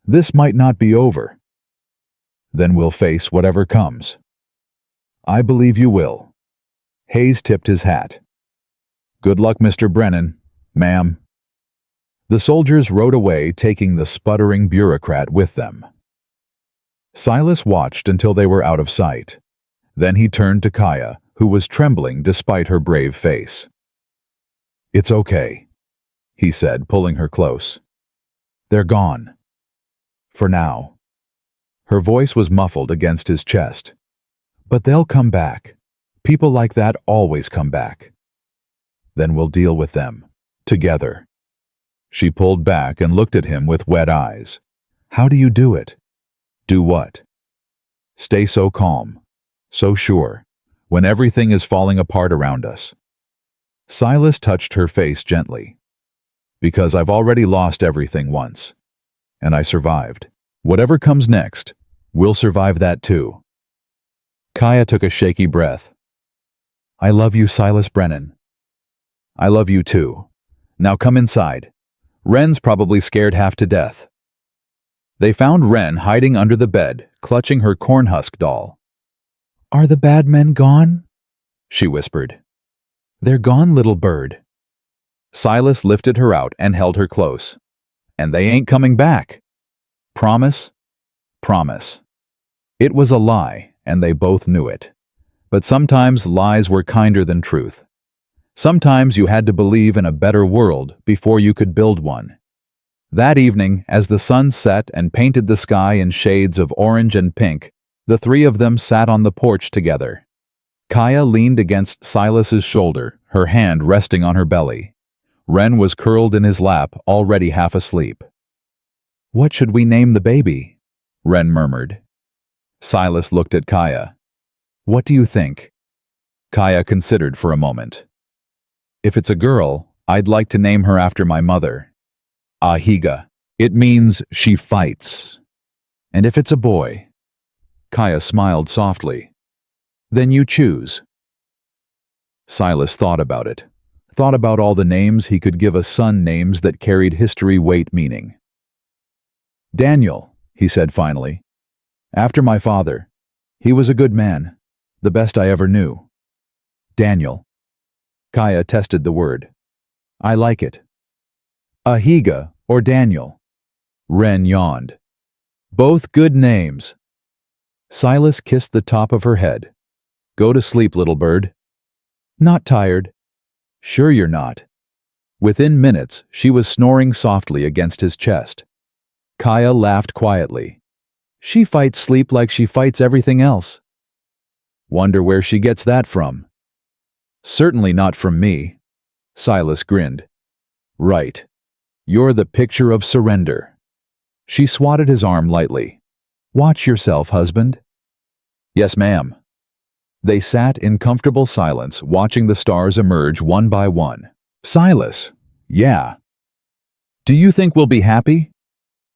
This might not be over. Then we'll face whatever comes." "I believe you will." Hayes tipped his hat. "Good luck, Mr. Brennan, ma'am." The soldiers rode away, taking the sputtering bureaucrat with them. Silas watched until they were out of sight. Then he turned to Kaya, who was trembling despite her brave face. "It's okay," he said, pulling her close. "They're gone. For now." Her voice was muffled against his chest. "But they'll come back. People like that always come back. Then we'll deal with them. Together." She pulled back and looked at him with wet eyes. "How do you do it?" "Do what?" "Stay so calm, so sure, when everything is falling apart around us." Silas touched her face gently. "Because I've already lost everything once. And I survived. Whatever comes next, we'll survive that too." Kaya took a shaky breath. "I love you, Silas Brennan." "I love you too. Now come inside. Wren's probably scared half to death." They found Wren hiding under the bed, clutching her cornhusk doll. "Are the bad men gone?" she whispered. "They're gone, little bird." Silas lifted her out and held her close. "And they ain't coming back." "Promise?" "Promise." It was a lie, and they both knew it. But sometimes lies were kinder than truth. Sometimes you had to believe in a better world before you could build one. That evening, as the sun set and painted the sky in shades of orange and pink, the three of them sat on the porch together. Kaya leaned against Silas's shoulder, her hand resting on her belly. Wren was curled in his lap, already half asleep. "What should we name the baby?" Wren murmured. Silas looked at Kaya. "What do you think?" Kaya considered for a moment. "If it's a girl, I'd like to name her after my mother. Ahiga." It means she fights. And if it's a boy, Kaya smiled softly, then you choose. Silas thought about it, thought about all the names he could give a son, names that carried history weight meaning. Daniel, he said finally. After my father. He was a good man, the best I ever knew. Daniel. Kaya tested the word. I like it. Ahiga or Daniel. Wren yawned. Both good names. Silas kissed the top of her head. Go to sleep, little bird. Not tired. Sure you're not. Within minutes, she was snoring softly against his chest. Kaya laughed quietly. She fights sleep like she fights everything else. Wonder where she gets that from. Certainly not from me. Silas grinned. Right. You're the picture of surrender. She swatted his arm lightly. Watch yourself, husband. Yes, ma'am. They sat in comfortable silence, watching the stars emerge one by one. Silas. Yeah. Do you think we'll be happy?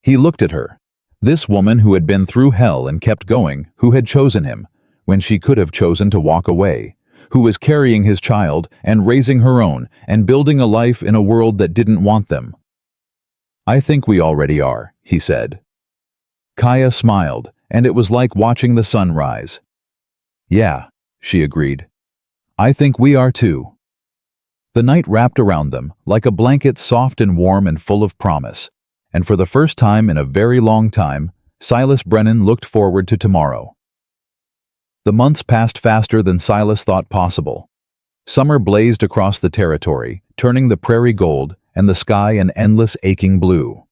He looked at her. This woman who had been through hell and kept going, who had chosen him, when she could have chosen to walk away, who was carrying his child and raising her own and building a life in a world that didn't want them. I think we already are, he said. Kaya smiled, and it was like watching the sun rise. Yeah, she agreed. I think we are too. The night wrapped around them like a blanket, soft and warm and full of promise, and for the first time in a very long time, Silas Brennan looked forward to tomorrow. The months passed faster than Silas thought possible. Summer blazed across the territory, turning the prairie gold and the sky an endless aching blue.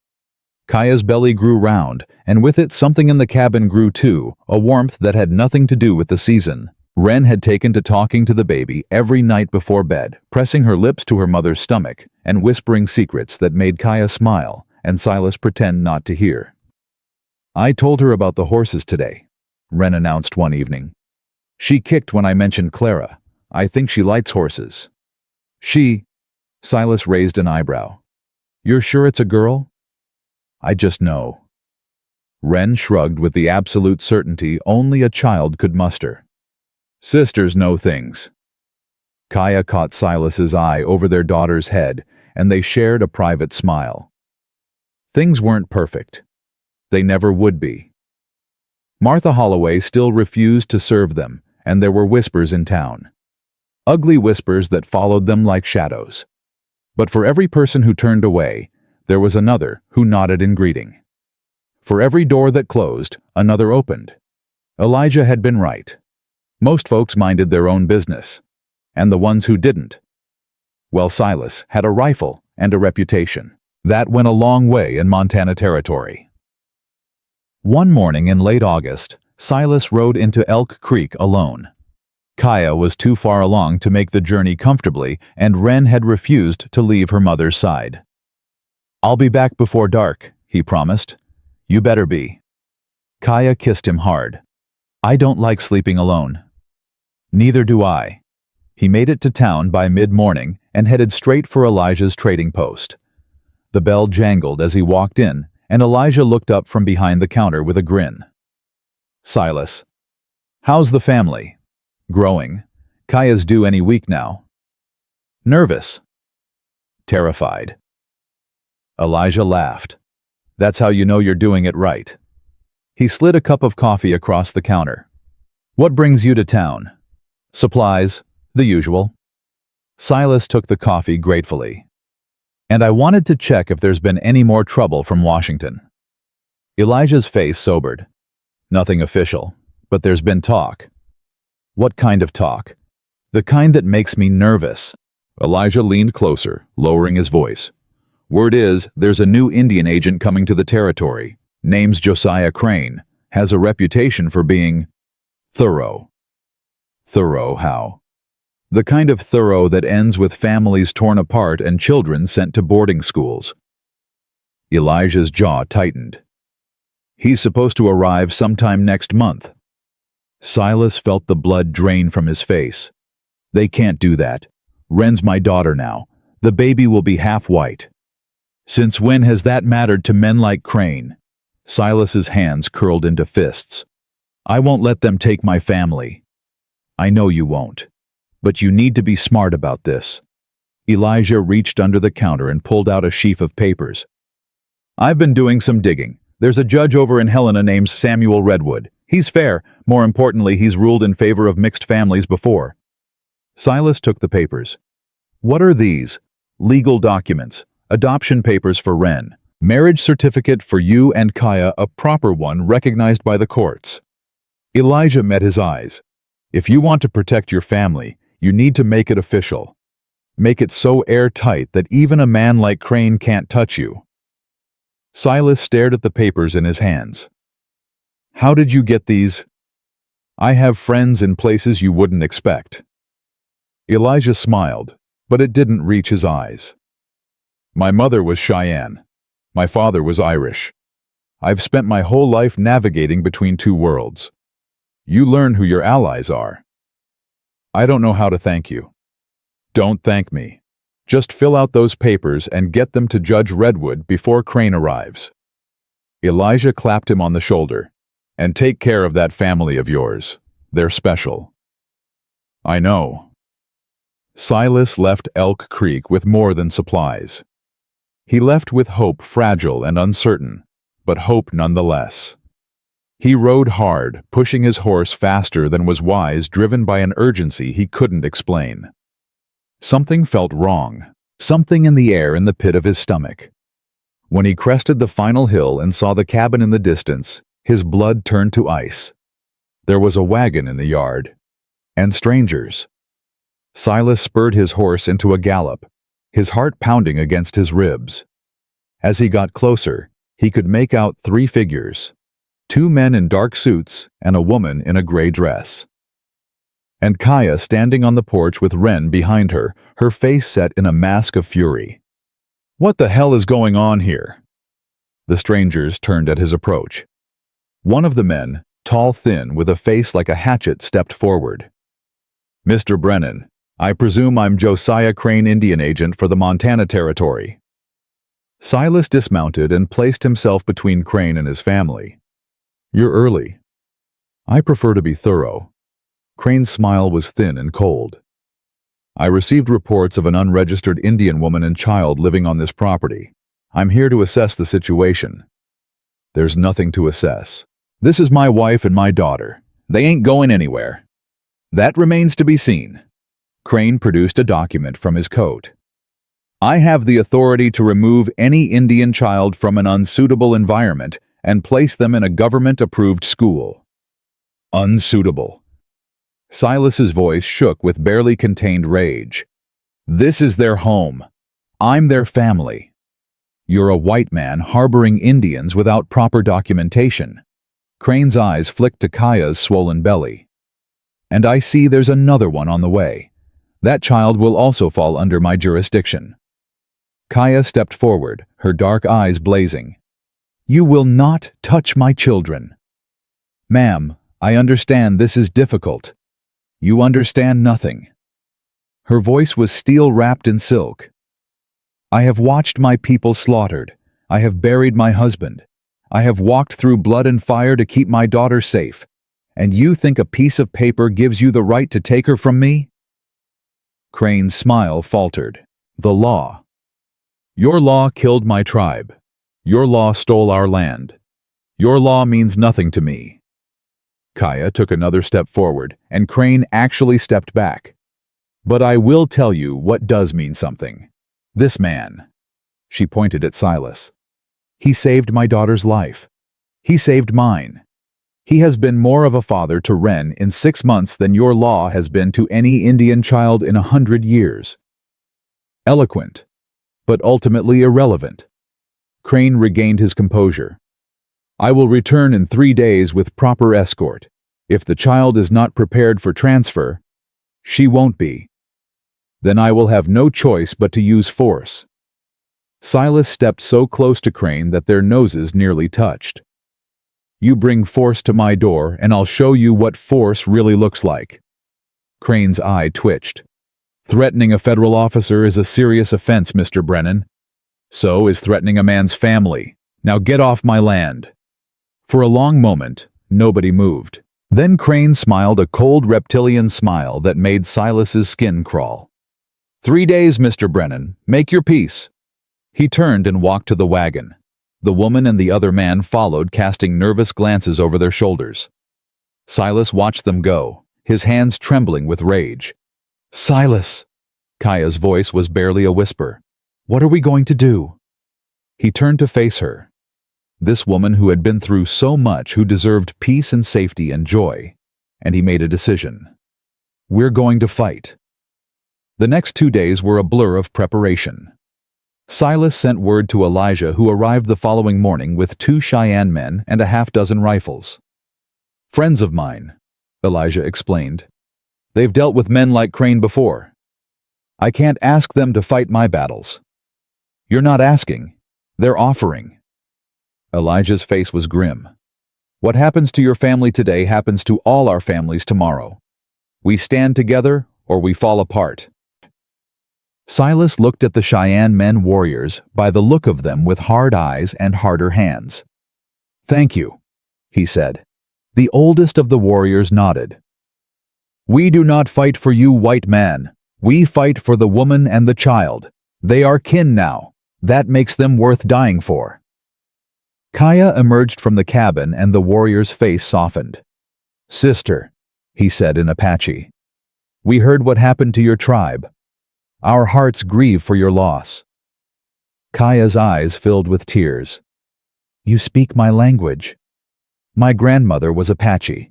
Kaya's belly grew round, and with it something in the cabin grew too, a warmth that had nothing to do with the season. Wren had taken to talking to the baby every night before bed, pressing her lips to her mother's stomach and whispering secrets that made Kaya smile and Silas pretend not to hear. I told her about the horses today, Wren announced one evening. She kicked when I mentioned Clara. I think she likes horses. Silas raised an eyebrow. You're sure it's a girl? I just know. Wren shrugged with the absolute certainty only a child could muster. Sisters know things. Kaya caught Silas's eye over their daughter's head, and they shared a private smile. Things weren't perfect. They never would be. Martha Holloway still refused to serve them, and there were whispers in town. Ugly whispers that followed them like shadows. But for every person who turned away, there was another who nodded in greeting. For every door that closed, another opened. Elijah had been right. Most folks minded their own business, and the ones who didn't. Well, Silas had a rifle and a reputation. That went a long way in Montana Territory. One morning in late August, Silas rode into Elk Creek alone. Kaya was too far along to make the journey comfortably, and Wren had refused to leave her mother's side. I'll be back before dark, he promised. You better be. Kaya kissed him hard. I don't like sleeping alone. Neither do I. He made it to town by mid-morning and headed straight for Elijah's trading post. The bell jangled as he walked in, and Elijah looked up from behind the counter with a grin. Silas. How's the family? Growing. Kaya's due any week now. Nervous. Terrified. Elijah laughed. That's how you know you're doing it right. He slid a cup of coffee across the counter. What brings you to town? Supplies, the usual. Silas took the coffee gratefully. And I wanted to check if there's been any more trouble from Washington. Elijah's face sobered. Nothing official, but there's been talk. What kind of talk? The kind that makes me nervous. Elijah leaned closer, lowering his voice. Word is, there's a new Indian agent coming to the territory. Name's Josiah Crane. Has a reputation for being thorough. Thorough how? The kind of thorough that ends with families torn apart and children sent to boarding schools. Elijah's jaw tightened. He's supposed to arrive sometime next month. Silas felt the blood drain from his face. They can't do that. Wren's my daughter now. The baby will be half white. Since when has that mattered to men like Crane? Silas's hands curled into fists. I won't let them take my family. I know you won't. But you need to be smart about this. Elijah reached under the counter and pulled out a sheaf of papers. I've been doing some digging. There's a judge over in Helena named Samuel Redwood. He's fair. More importantly, he's ruled in favor of mixed families before. Silas took the papers. What are these? Legal documents. Adoption papers for Wren. Marriage certificate for you and Kaya, a proper one recognized by the courts. Elijah met his eyes. If you want to protect your family, you need to make it official. Make it so airtight that even a man like Crane can't touch you. Silas stared at the papers in his hands. How did you get these? I have friends in places you wouldn't expect. Elijah smiled, but it didn't reach his eyes. My mother was Cheyenne. My father was Irish. I've spent my whole life navigating between two worlds. You learn who your allies are. I don't know how to thank you. Don't thank me. Just fill out those papers and get them to Judge Redwood before Crane arrives. Elijah clapped him on the shoulder. And take care of that family of yours. They're special. I know. Silas left Elk Creek with more than supplies. He left with hope fragile and uncertain, but hope nonetheless. He rode hard, pushing his horse faster than was wise, driven by an urgency he couldn't explain. Something felt wrong, something in the air in the pit of his stomach. When he crested the final hill and saw the cabin in the distance, his blood turned to ice. There was a wagon in the yard, and strangers. Silas spurred his horse into a gallop, his heart pounding against his ribs. As he got closer, he could make out 3 figures, 2 men in dark suits and a woman in a gray dress. And Kaya standing on the porch with Wren behind her, her face set in a mask of fury. What the hell is going on here? The strangers turned at his approach. One of the men, tall, thin, with a face like a hatchet, stepped forward. Mr. Brennan, I presume I'm Josiah Crane, Indian agent for the Montana Territory. Silas dismounted and placed himself between Crane and his family. You're early. I prefer to be thorough. Crane's smile was thin and cold. I received reports of an unregistered Indian woman and child living on this property. I'm here to assess the situation. There's nothing to assess. This is my wife and my daughter. They ain't going anywhere. That remains to be seen. Crane produced a document from his coat. I have the authority to remove any Indian child from an unsuitable environment and place them in a government-approved school. Unsuitable. Silas's voice shook with barely contained rage. This is their home. I'm their family. You're a white man harboring Indians without proper documentation. Crane's eyes flicked to Kaya's swollen belly. And I see there's another one on the way. That child will also fall under my jurisdiction. Kaya stepped forward, her dark eyes blazing. You will not touch my children. Ma'am, I understand this is difficult. You understand nothing. Her voice was steel wrapped in silk. I have watched my people slaughtered. I have buried my husband. I have walked through blood and fire to keep my daughter safe. And you think a piece of paper gives you the right to take her from me? Crane's smile faltered. The law. Your law killed my tribe. Your law stole our land. Your law means nothing to me. Kaya took another step forward, and Crane actually stepped back. But I will tell you what does mean something. This man. She pointed at Silas. He saved my daughter's life. He saved mine. He has been more of a father to Wren in 6 months than your law has been to any Indian child in 100 years. Eloquent, but ultimately irrelevant. Crane regained his composure. I will return in 3 days with proper escort. If the child is not prepared for transfer, she won't be. Then I will have no choice but to use force. Silas stepped so close to Crane that their noses nearly touched. You bring force to my door, and I'll show you what force really looks like. Crane's eye twitched. Threatening a federal officer is a serious offense, Mr. Brennan. So is threatening a man's family. Now get off my land." For a long moment, nobody moved. Then Crane smiled a cold reptilian smile that made Silas's skin crawl. "3 days, Mr. Brennan. Make your peace." He turned and walked to the wagon. The woman and the other man followed, casting nervous glances over their shoulders. Silas watched them go, his hands trembling with rage. "Silas!" Kaya's voice was barely a whisper. "What are we going to do?" He turned to face her. This woman who had been through so much, who deserved peace and safety and joy. And he made a decision. "We're going to fight." The next 2 days were a blur of preparation. Silas sent word to Elijah, who arrived the following morning with 2 Cheyenne men and a half-dozen rifles. "Friends of mine," Elijah explained. "They've dealt with men like Crane before. I can't ask them to fight my battles." "You're not asking. They're offering." Elijah's face was grim. "What happens to your family today happens to all our families tomorrow. We stand together or we fall apart." Silas looked at the Cheyenne men warriors, by the look of them with hard eyes and harder hands. "Thank you," he said. The oldest of the warriors nodded. "We do not fight for you, white man. We fight for the woman and the child. They are kin now. That makes them worth dying for." Kaya emerged from the cabin and the warrior's face softened. "Sister," he said in Apache, "we heard what happened to your tribe. Our hearts grieve for your loss." Kaya's eyes filled with tears. "You speak my language." "My grandmother was Apache.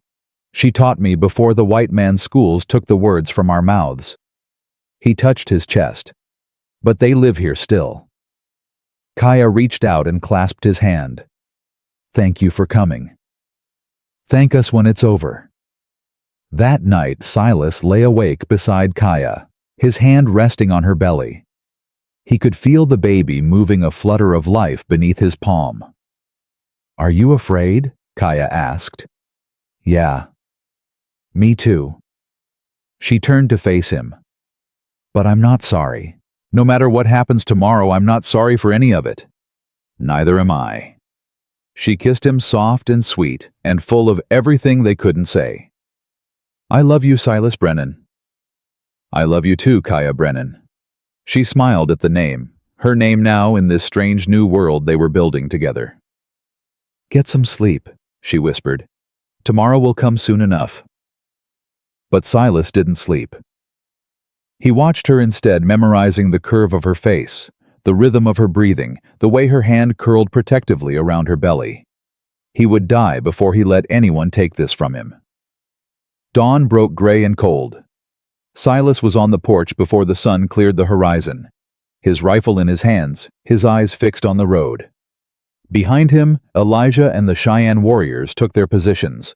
She taught me before the white man's schools took the words from our mouths." He touched his chest. "But they live here still." Kaya reached out and clasped his hand. "Thank you for coming. Thank us when it's over." That night, Silas lay awake beside Kaya, his hand resting on her belly. He could feel the baby moving, a flutter of life beneath his palm. "Are you afraid?" Kaya asked. "Yeah. Me too." She turned to face him. "But I'm not sorry. No matter what happens tomorrow, I'm not sorry for any of it." "Neither am I." She kissed him soft and sweet and full of everything they couldn't say. "I love you, Silas Brennan." "I love you too, Kaya Brennan." She smiled at the name, her name now in this strange new world they were building together. "Get some sleep," she whispered. "Tomorrow will come soon enough." But Silas didn't sleep. He watched her instead, memorizing the curve of her face, the rhythm of her breathing, the way her hand curled protectively around her belly. He would die before he let anyone take this from him. Dawn broke gray and cold. Silas was on the porch before the sun cleared the horizon, his rifle in his hands, his eyes fixed on the road. Behind him, Elijah and the Cheyenne warriors took their positions.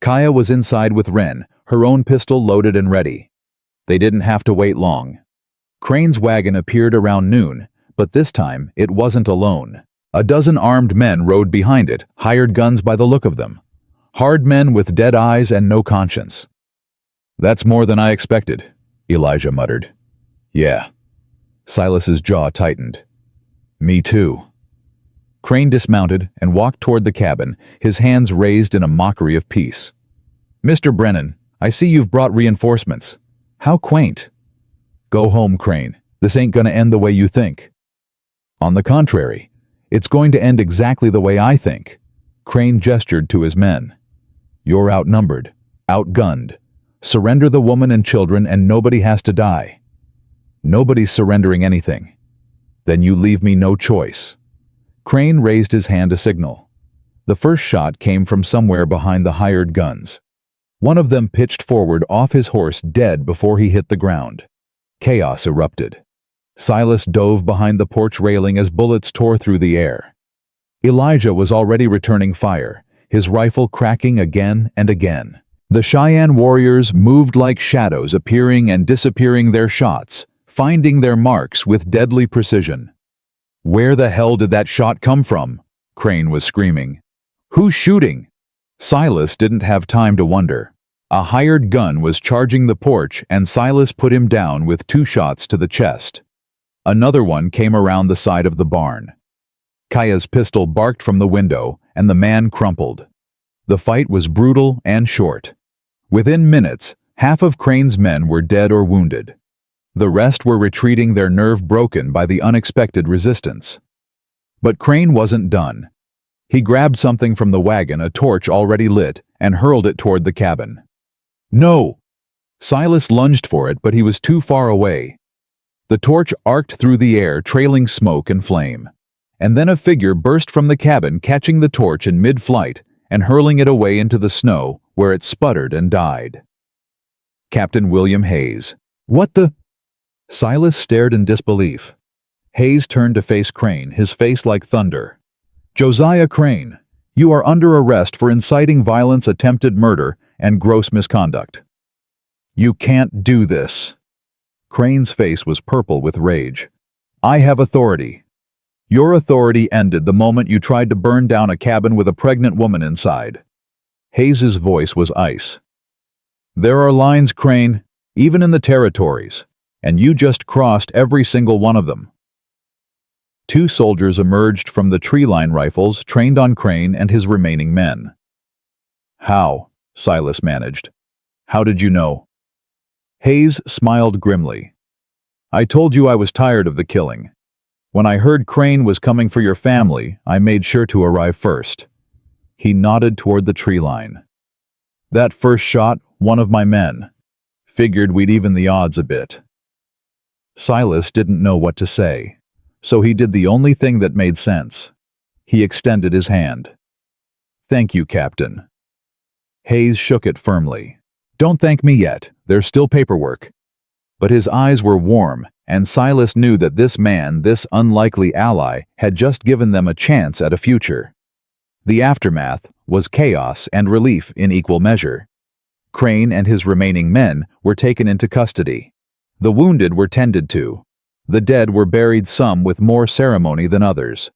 Kaya was inside with Wren, her own pistol loaded and ready. They didn't have to wait long. Crane's wagon appeared around noon, but this time it wasn't alone. A dozen armed men rode behind it, hired guns by the look of them. Hard men with dead eyes and no conscience. "That's more than I expected," Elijah muttered. "Yeah." Silas's jaw tightened. "Me too." Crane dismounted and walked toward the cabin, his hands raised in a mockery of peace. "Mr. Brennan, I see you've brought reinforcements. How quaint." "Go home, Crane. This ain't gonna end the way you think." "On the contrary, it's going to end exactly the way I think." Crane gestured to his men. "You're outnumbered, outgunned. Surrender the woman and children and nobody has to die." "Nobody's surrendering anything." "Then you leave me no choice." Crane raised his hand to signal. The first shot came from somewhere behind the hired guns. One of them pitched forward off his horse, dead before he hit the ground. Chaos erupted. Silas dove behind the porch railing as bullets tore through the air. Elijah was already returning fire, his rifle cracking again and again. The Cheyenne warriors moved like shadows, appearing and disappearing their shots, finding their marks with deadly precision. "Where the hell did that shot come from?" Crane was screaming. "Who's shooting?" Silas didn't have time to wonder. A hired gun was charging the porch and Silas put him down with 2 shots to the chest. Another one came around the side of the barn. Kaya's pistol barked from the window, and the man crumpled. The fight was brutal and short. Within minutes, half of Crane's men were dead or wounded. The rest were retreating, their nerve broken by the unexpected resistance. But Crane wasn't done. He grabbed something from the wagon, a torch already lit, and hurled it toward the cabin. No! Silas lunged for it, but he was too far away. The torch arced through the air, trailing smoke and flame. And then a figure burst from the cabin, catching the torch in mid-flight and hurling it away into the snow, where it sputtered and died. Captain William Hayes. What the? Silas stared in disbelief. Hayes turned to face Crane, his face like thunder. Josiah Crane, you are under arrest for inciting violence, attempted murder, and gross misconduct. You can't do this. Crane's face was purple with rage. I have authority. Your authority ended the moment you tried to burn down a cabin with a pregnant woman inside. Hayes's voice was ice. There are lines, Crane, even in the territories, and you just crossed every single one of them. Two soldiers emerged from the tree-line rifles trained on Crane and his remaining men. How? Silas managed. How did you know? Hayes smiled grimly. I told you I was tired of the killing. When I heard Crane was coming for your family, I made sure to arrive first. He nodded toward the tree line. That first shot, one of my men. Figured we'd even the odds a bit. Silas didn't know what to say, so he did the only thing that made sense. He extended his hand. Thank you, Captain. Hayes shook it firmly. Don't thank me yet, there's still paperwork. But his eyes were warm, and Silas knew that this man, this unlikely ally, had just given them a chance at a future. The aftermath was chaos and relief in equal measure. Crane and his remaining men were taken into custody. The wounded were tended to. The dead were buried, some with more ceremony than others.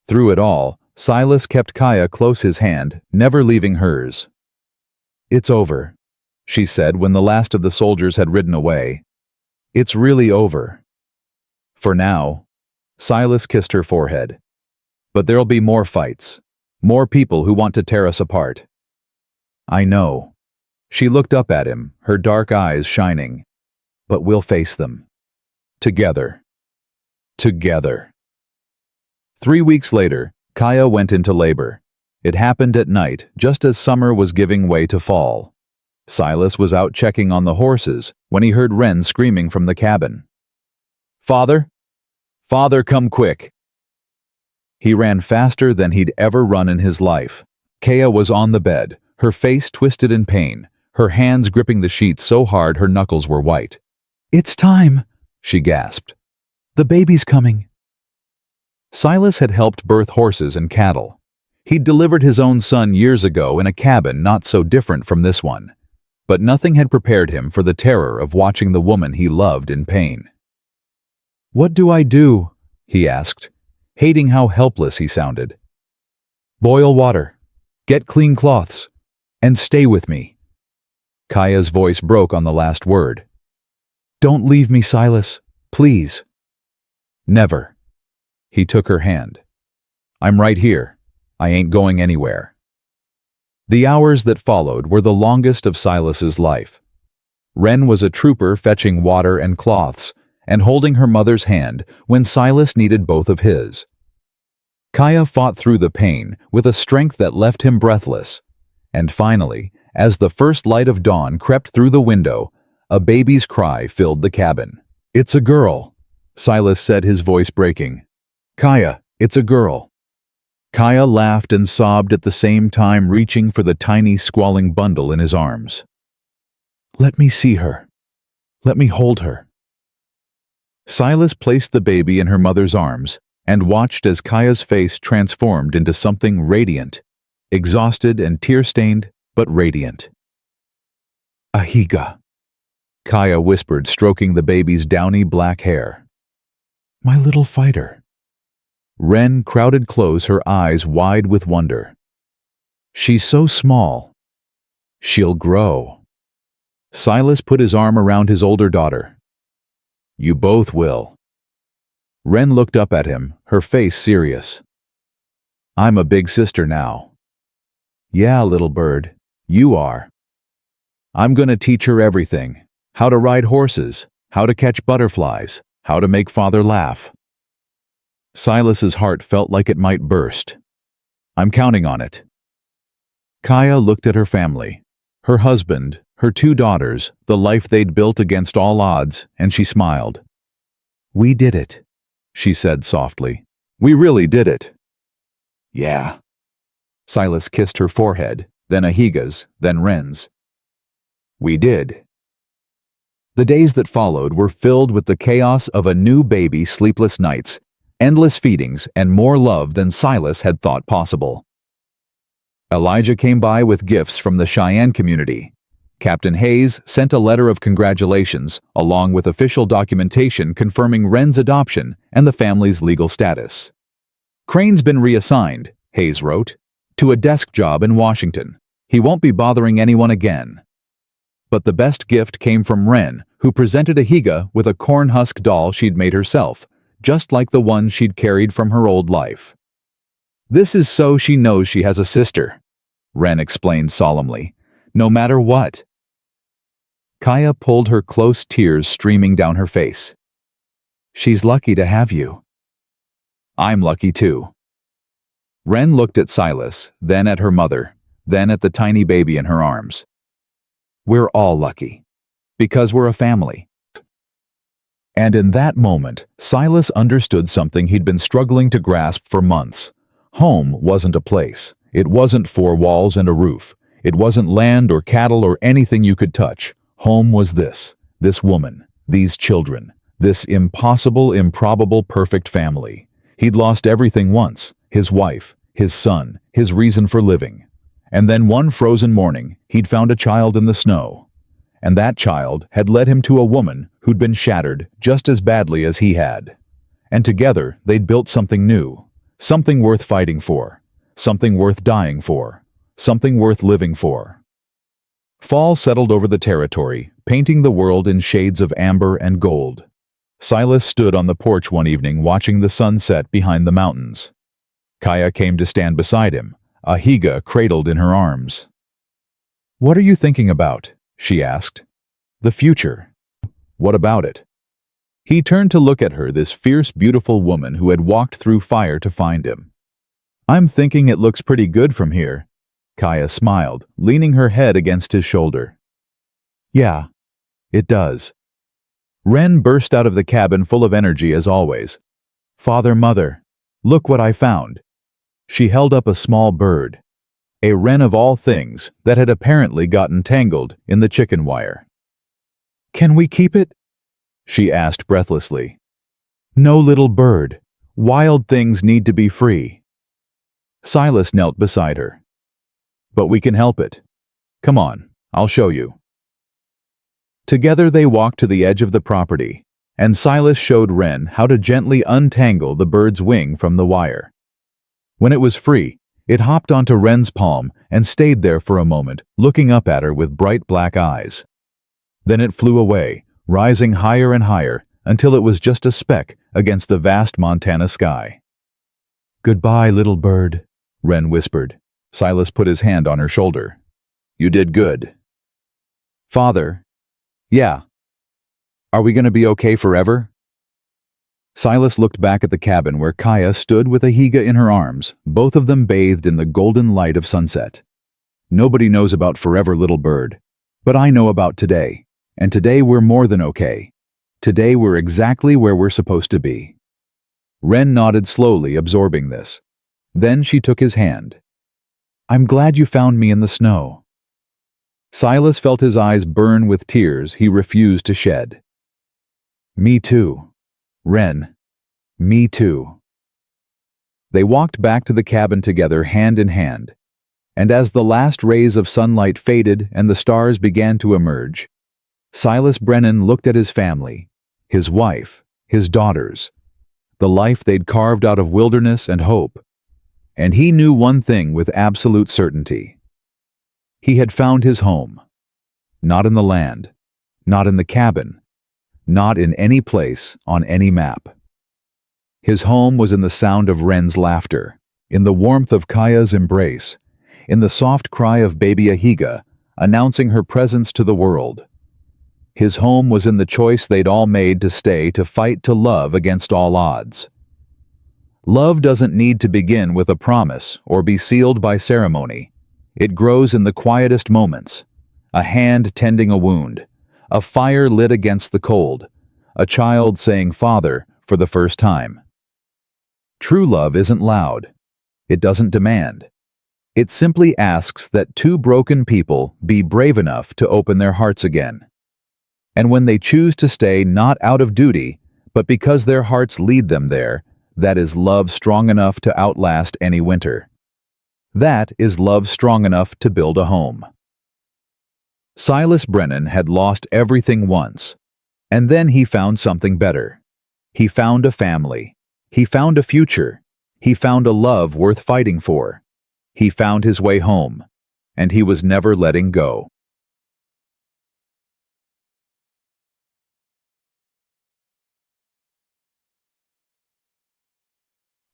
Through it all, Silas kept Kaya close his hand, never leaving hers. It's over, she said when the last of the soldiers had ridden away. It's really over. For now. Silas kissed her forehead. But there'll be more fights. More people who want to tear us apart. I know. She looked up at him, her dark eyes shining. But we'll face them. Together. Together. 3 weeks later, Kaya went into labor. It happened at night, just as summer was giving way to fall. Silas was out checking on the horses when he heard Wren screaming from the cabin. Father? Father, come quick! He ran faster than he'd ever run in his life. Kaya was on the bed, her face twisted in pain, her hands gripping the sheets so hard her knuckles were white. It's time, she gasped. The baby's coming. Silas had helped birth horses and cattle. He'd delivered his own son years ago in a cabin not so different from this one. But nothing had prepared him for the terror of watching the woman he loved in pain. What do I do? He asked, hating how helpless he sounded. Boil water, get clean cloths, and stay with me. Kaya's voice broke on the last word. Don't leave me, Silas, please. Never. He took her hand. I'm right here. I ain't going anywhere. The hours that followed were the longest of Silas's life. Wren was a trooper fetching water and cloths and holding her mother's hand when Silas needed both of his. Kaya fought through the pain with a strength that left him breathless. And finally, as the first light of dawn crept through the window, a baby's cry filled the cabin. It's a girl, Silas said, his voice breaking. Kaya, it's a girl. Kaya laughed and sobbed at the same time, reaching for the tiny, squalling bundle in his arms. Let me see her. Let me hold her. Silas placed the baby in her mother's arms and watched as Kaya's face transformed into something radiant, exhausted and tear-stained, but radiant. Ahiga, Kaya whispered, stroking the baby's downy black hair. My little fighter. Wren crowded close, her eyes wide with wonder. She's so small. She'll grow. Silas put his arm around his older daughter. You both will. Wren looked up at him, her face serious. I'm a big sister now. Yeah, little bird, you are. I'm gonna teach her everything. How to ride horses, how to catch butterflies, how to make father laugh. Silas's heart felt like it might burst. I'm counting on it. Kaya looked at her family, her husband, her 2 daughters, the life they'd built against all odds, and she smiled. We did it, she said softly. We really did it. Yeah. Silas kissed her forehead, then Ahiga's, then Wren's. We did. The days that followed were filled with the chaos of a new baby, sleepless nights, endless feedings, and more love than Silas had thought possible. Elijah came by with gifts from the Cheyenne community. Captain Hayes sent a letter of congratulations, along with official documentation confirming Wren's adoption and the family's legal status. Crane's been reassigned, Hayes wrote, to a desk job in Washington. He won't be bothering anyone again. But the best gift came from Wren, who presented Ahiga with a corn husk doll she'd made herself, just like the one she'd carried from her old life. This is so she knows she has a sister, Wren explained solemnly, no matter what. Kaya pulled her close, tears streaming down her face. She's lucky to have you. I'm lucky too. Wren looked at Silas, then at her mother, then at the tiny baby in her arms. We're all lucky, because we're a family. And in that moment, Silas understood something he'd been struggling to grasp for months. Home wasn't a place. It wasn't 4 walls and a roof. It wasn't land or cattle or anything you could touch. Home was this woman, these children, this impossible, improbable, perfect family. He'd lost everything once, his wife, his son, his reason for living. And then one frozen morning, he'd found a child in the snow. And that child had led him to a woman who'd been shattered just as badly as he had. And together, they'd built something new, something worth fighting for, something worth dying for, something worth living for. Fall settled over the territory, painting the world in shades of amber and gold. Silas stood on the porch one evening watching the sun set behind the mountains. Kaya came to stand beside him, Ahiga cradled in her arms. What are you thinking about? She asked. The future. What about it? He turned to look at her, this fierce, beautiful woman who had walked through fire to find him. I'm thinking it looks pretty good from here. Kaya smiled, leaning her head against his shoulder. Yeah, it does. Wren burst out of the cabin full of energy as always. Father, Mother, look what I found. She held up a small bird, a wren of all things that had apparently gotten tangled in the chicken wire. Can we keep it? She asked breathlessly. No, little bird. Wild things need to be free. Silas knelt beside her. But we can help it. Come on, I'll show you. Together they walked to the edge of the property, and Silas showed Wren how to gently untangle the bird's wing from the wire. When it was free, it hopped onto Wren's palm and stayed there for a moment, looking up at her with bright black eyes. Then it flew away, rising higher and higher, until it was just a speck against the vast Montana sky. Goodbye, little bird, Wren whispered. Silas put his hand on her shoulder. You did good. Father. Yeah. Are we going to be okay forever? Silas looked back at the cabin where Kaya stood with Ahiga in her arms, both of them bathed in the golden light of sunset. Nobody knows about forever, little bird, but I know about today, and today we're more than okay. Today we're exactly where we're supposed to be. Wren nodded slowly, absorbing this. Then she took his hand. I'm glad you found me in the snow. Silas felt his eyes burn with tears he refused to shed. Me too. Wren. Me too. They walked back to the cabin together, hand in hand. And as the last rays of sunlight faded and the stars began to emerge, Silas Brennan looked at his family, his wife, his daughters, the life they'd carved out of wilderness and hope. And he knew one thing with absolute certainty. He had found his home. Not in the land, not in the cabin, not in any place on any map. His home was in the sound of Wren's laughter, in the warmth of Kaya's embrace, in the soft cry of baby Ahiga, announcing her presence to the world. His home was in the choice they'd all made to stay to fight to love against all odds. Love doesn't need to begin with a promise or be sealed by ceremony. It grows in the quietest moments. A hand tending a wound, a fire lit against the cold, a child saying "Father" for the first time. True love isn't loud. It doesn't demand. It simply asks that two broken people be brave enough to open their hearts again. And when they choose to stay not out of duty, but because their hearts lead them there, that is love strong enough to outlast any winter. That is love strong enough to build a home. Silas Brennan had lost everything once, and then he found something better. He found a family. He found a future. He found a love worth fighting for. He found his way home, and he was never letting go.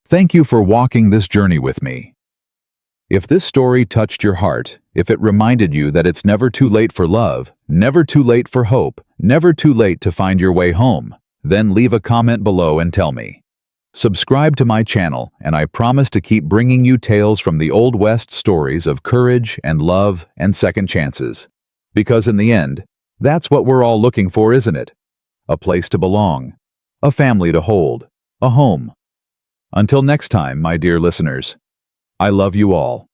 Thank you for walking this journey with me. If this story touched your heart, if it reminded you that it's never too late for love, never too late for hope, never too late to find your way home, then leave a comment below and tell me. Subscribe to my channel, and I promise to keep bringing you tales from the Old West, stories of courage and love and second chances. Because in the end, that's what we're all looking for, isn't it? A place to belong, a family to hold, a home. Until next time, my dear listeners, I love you all.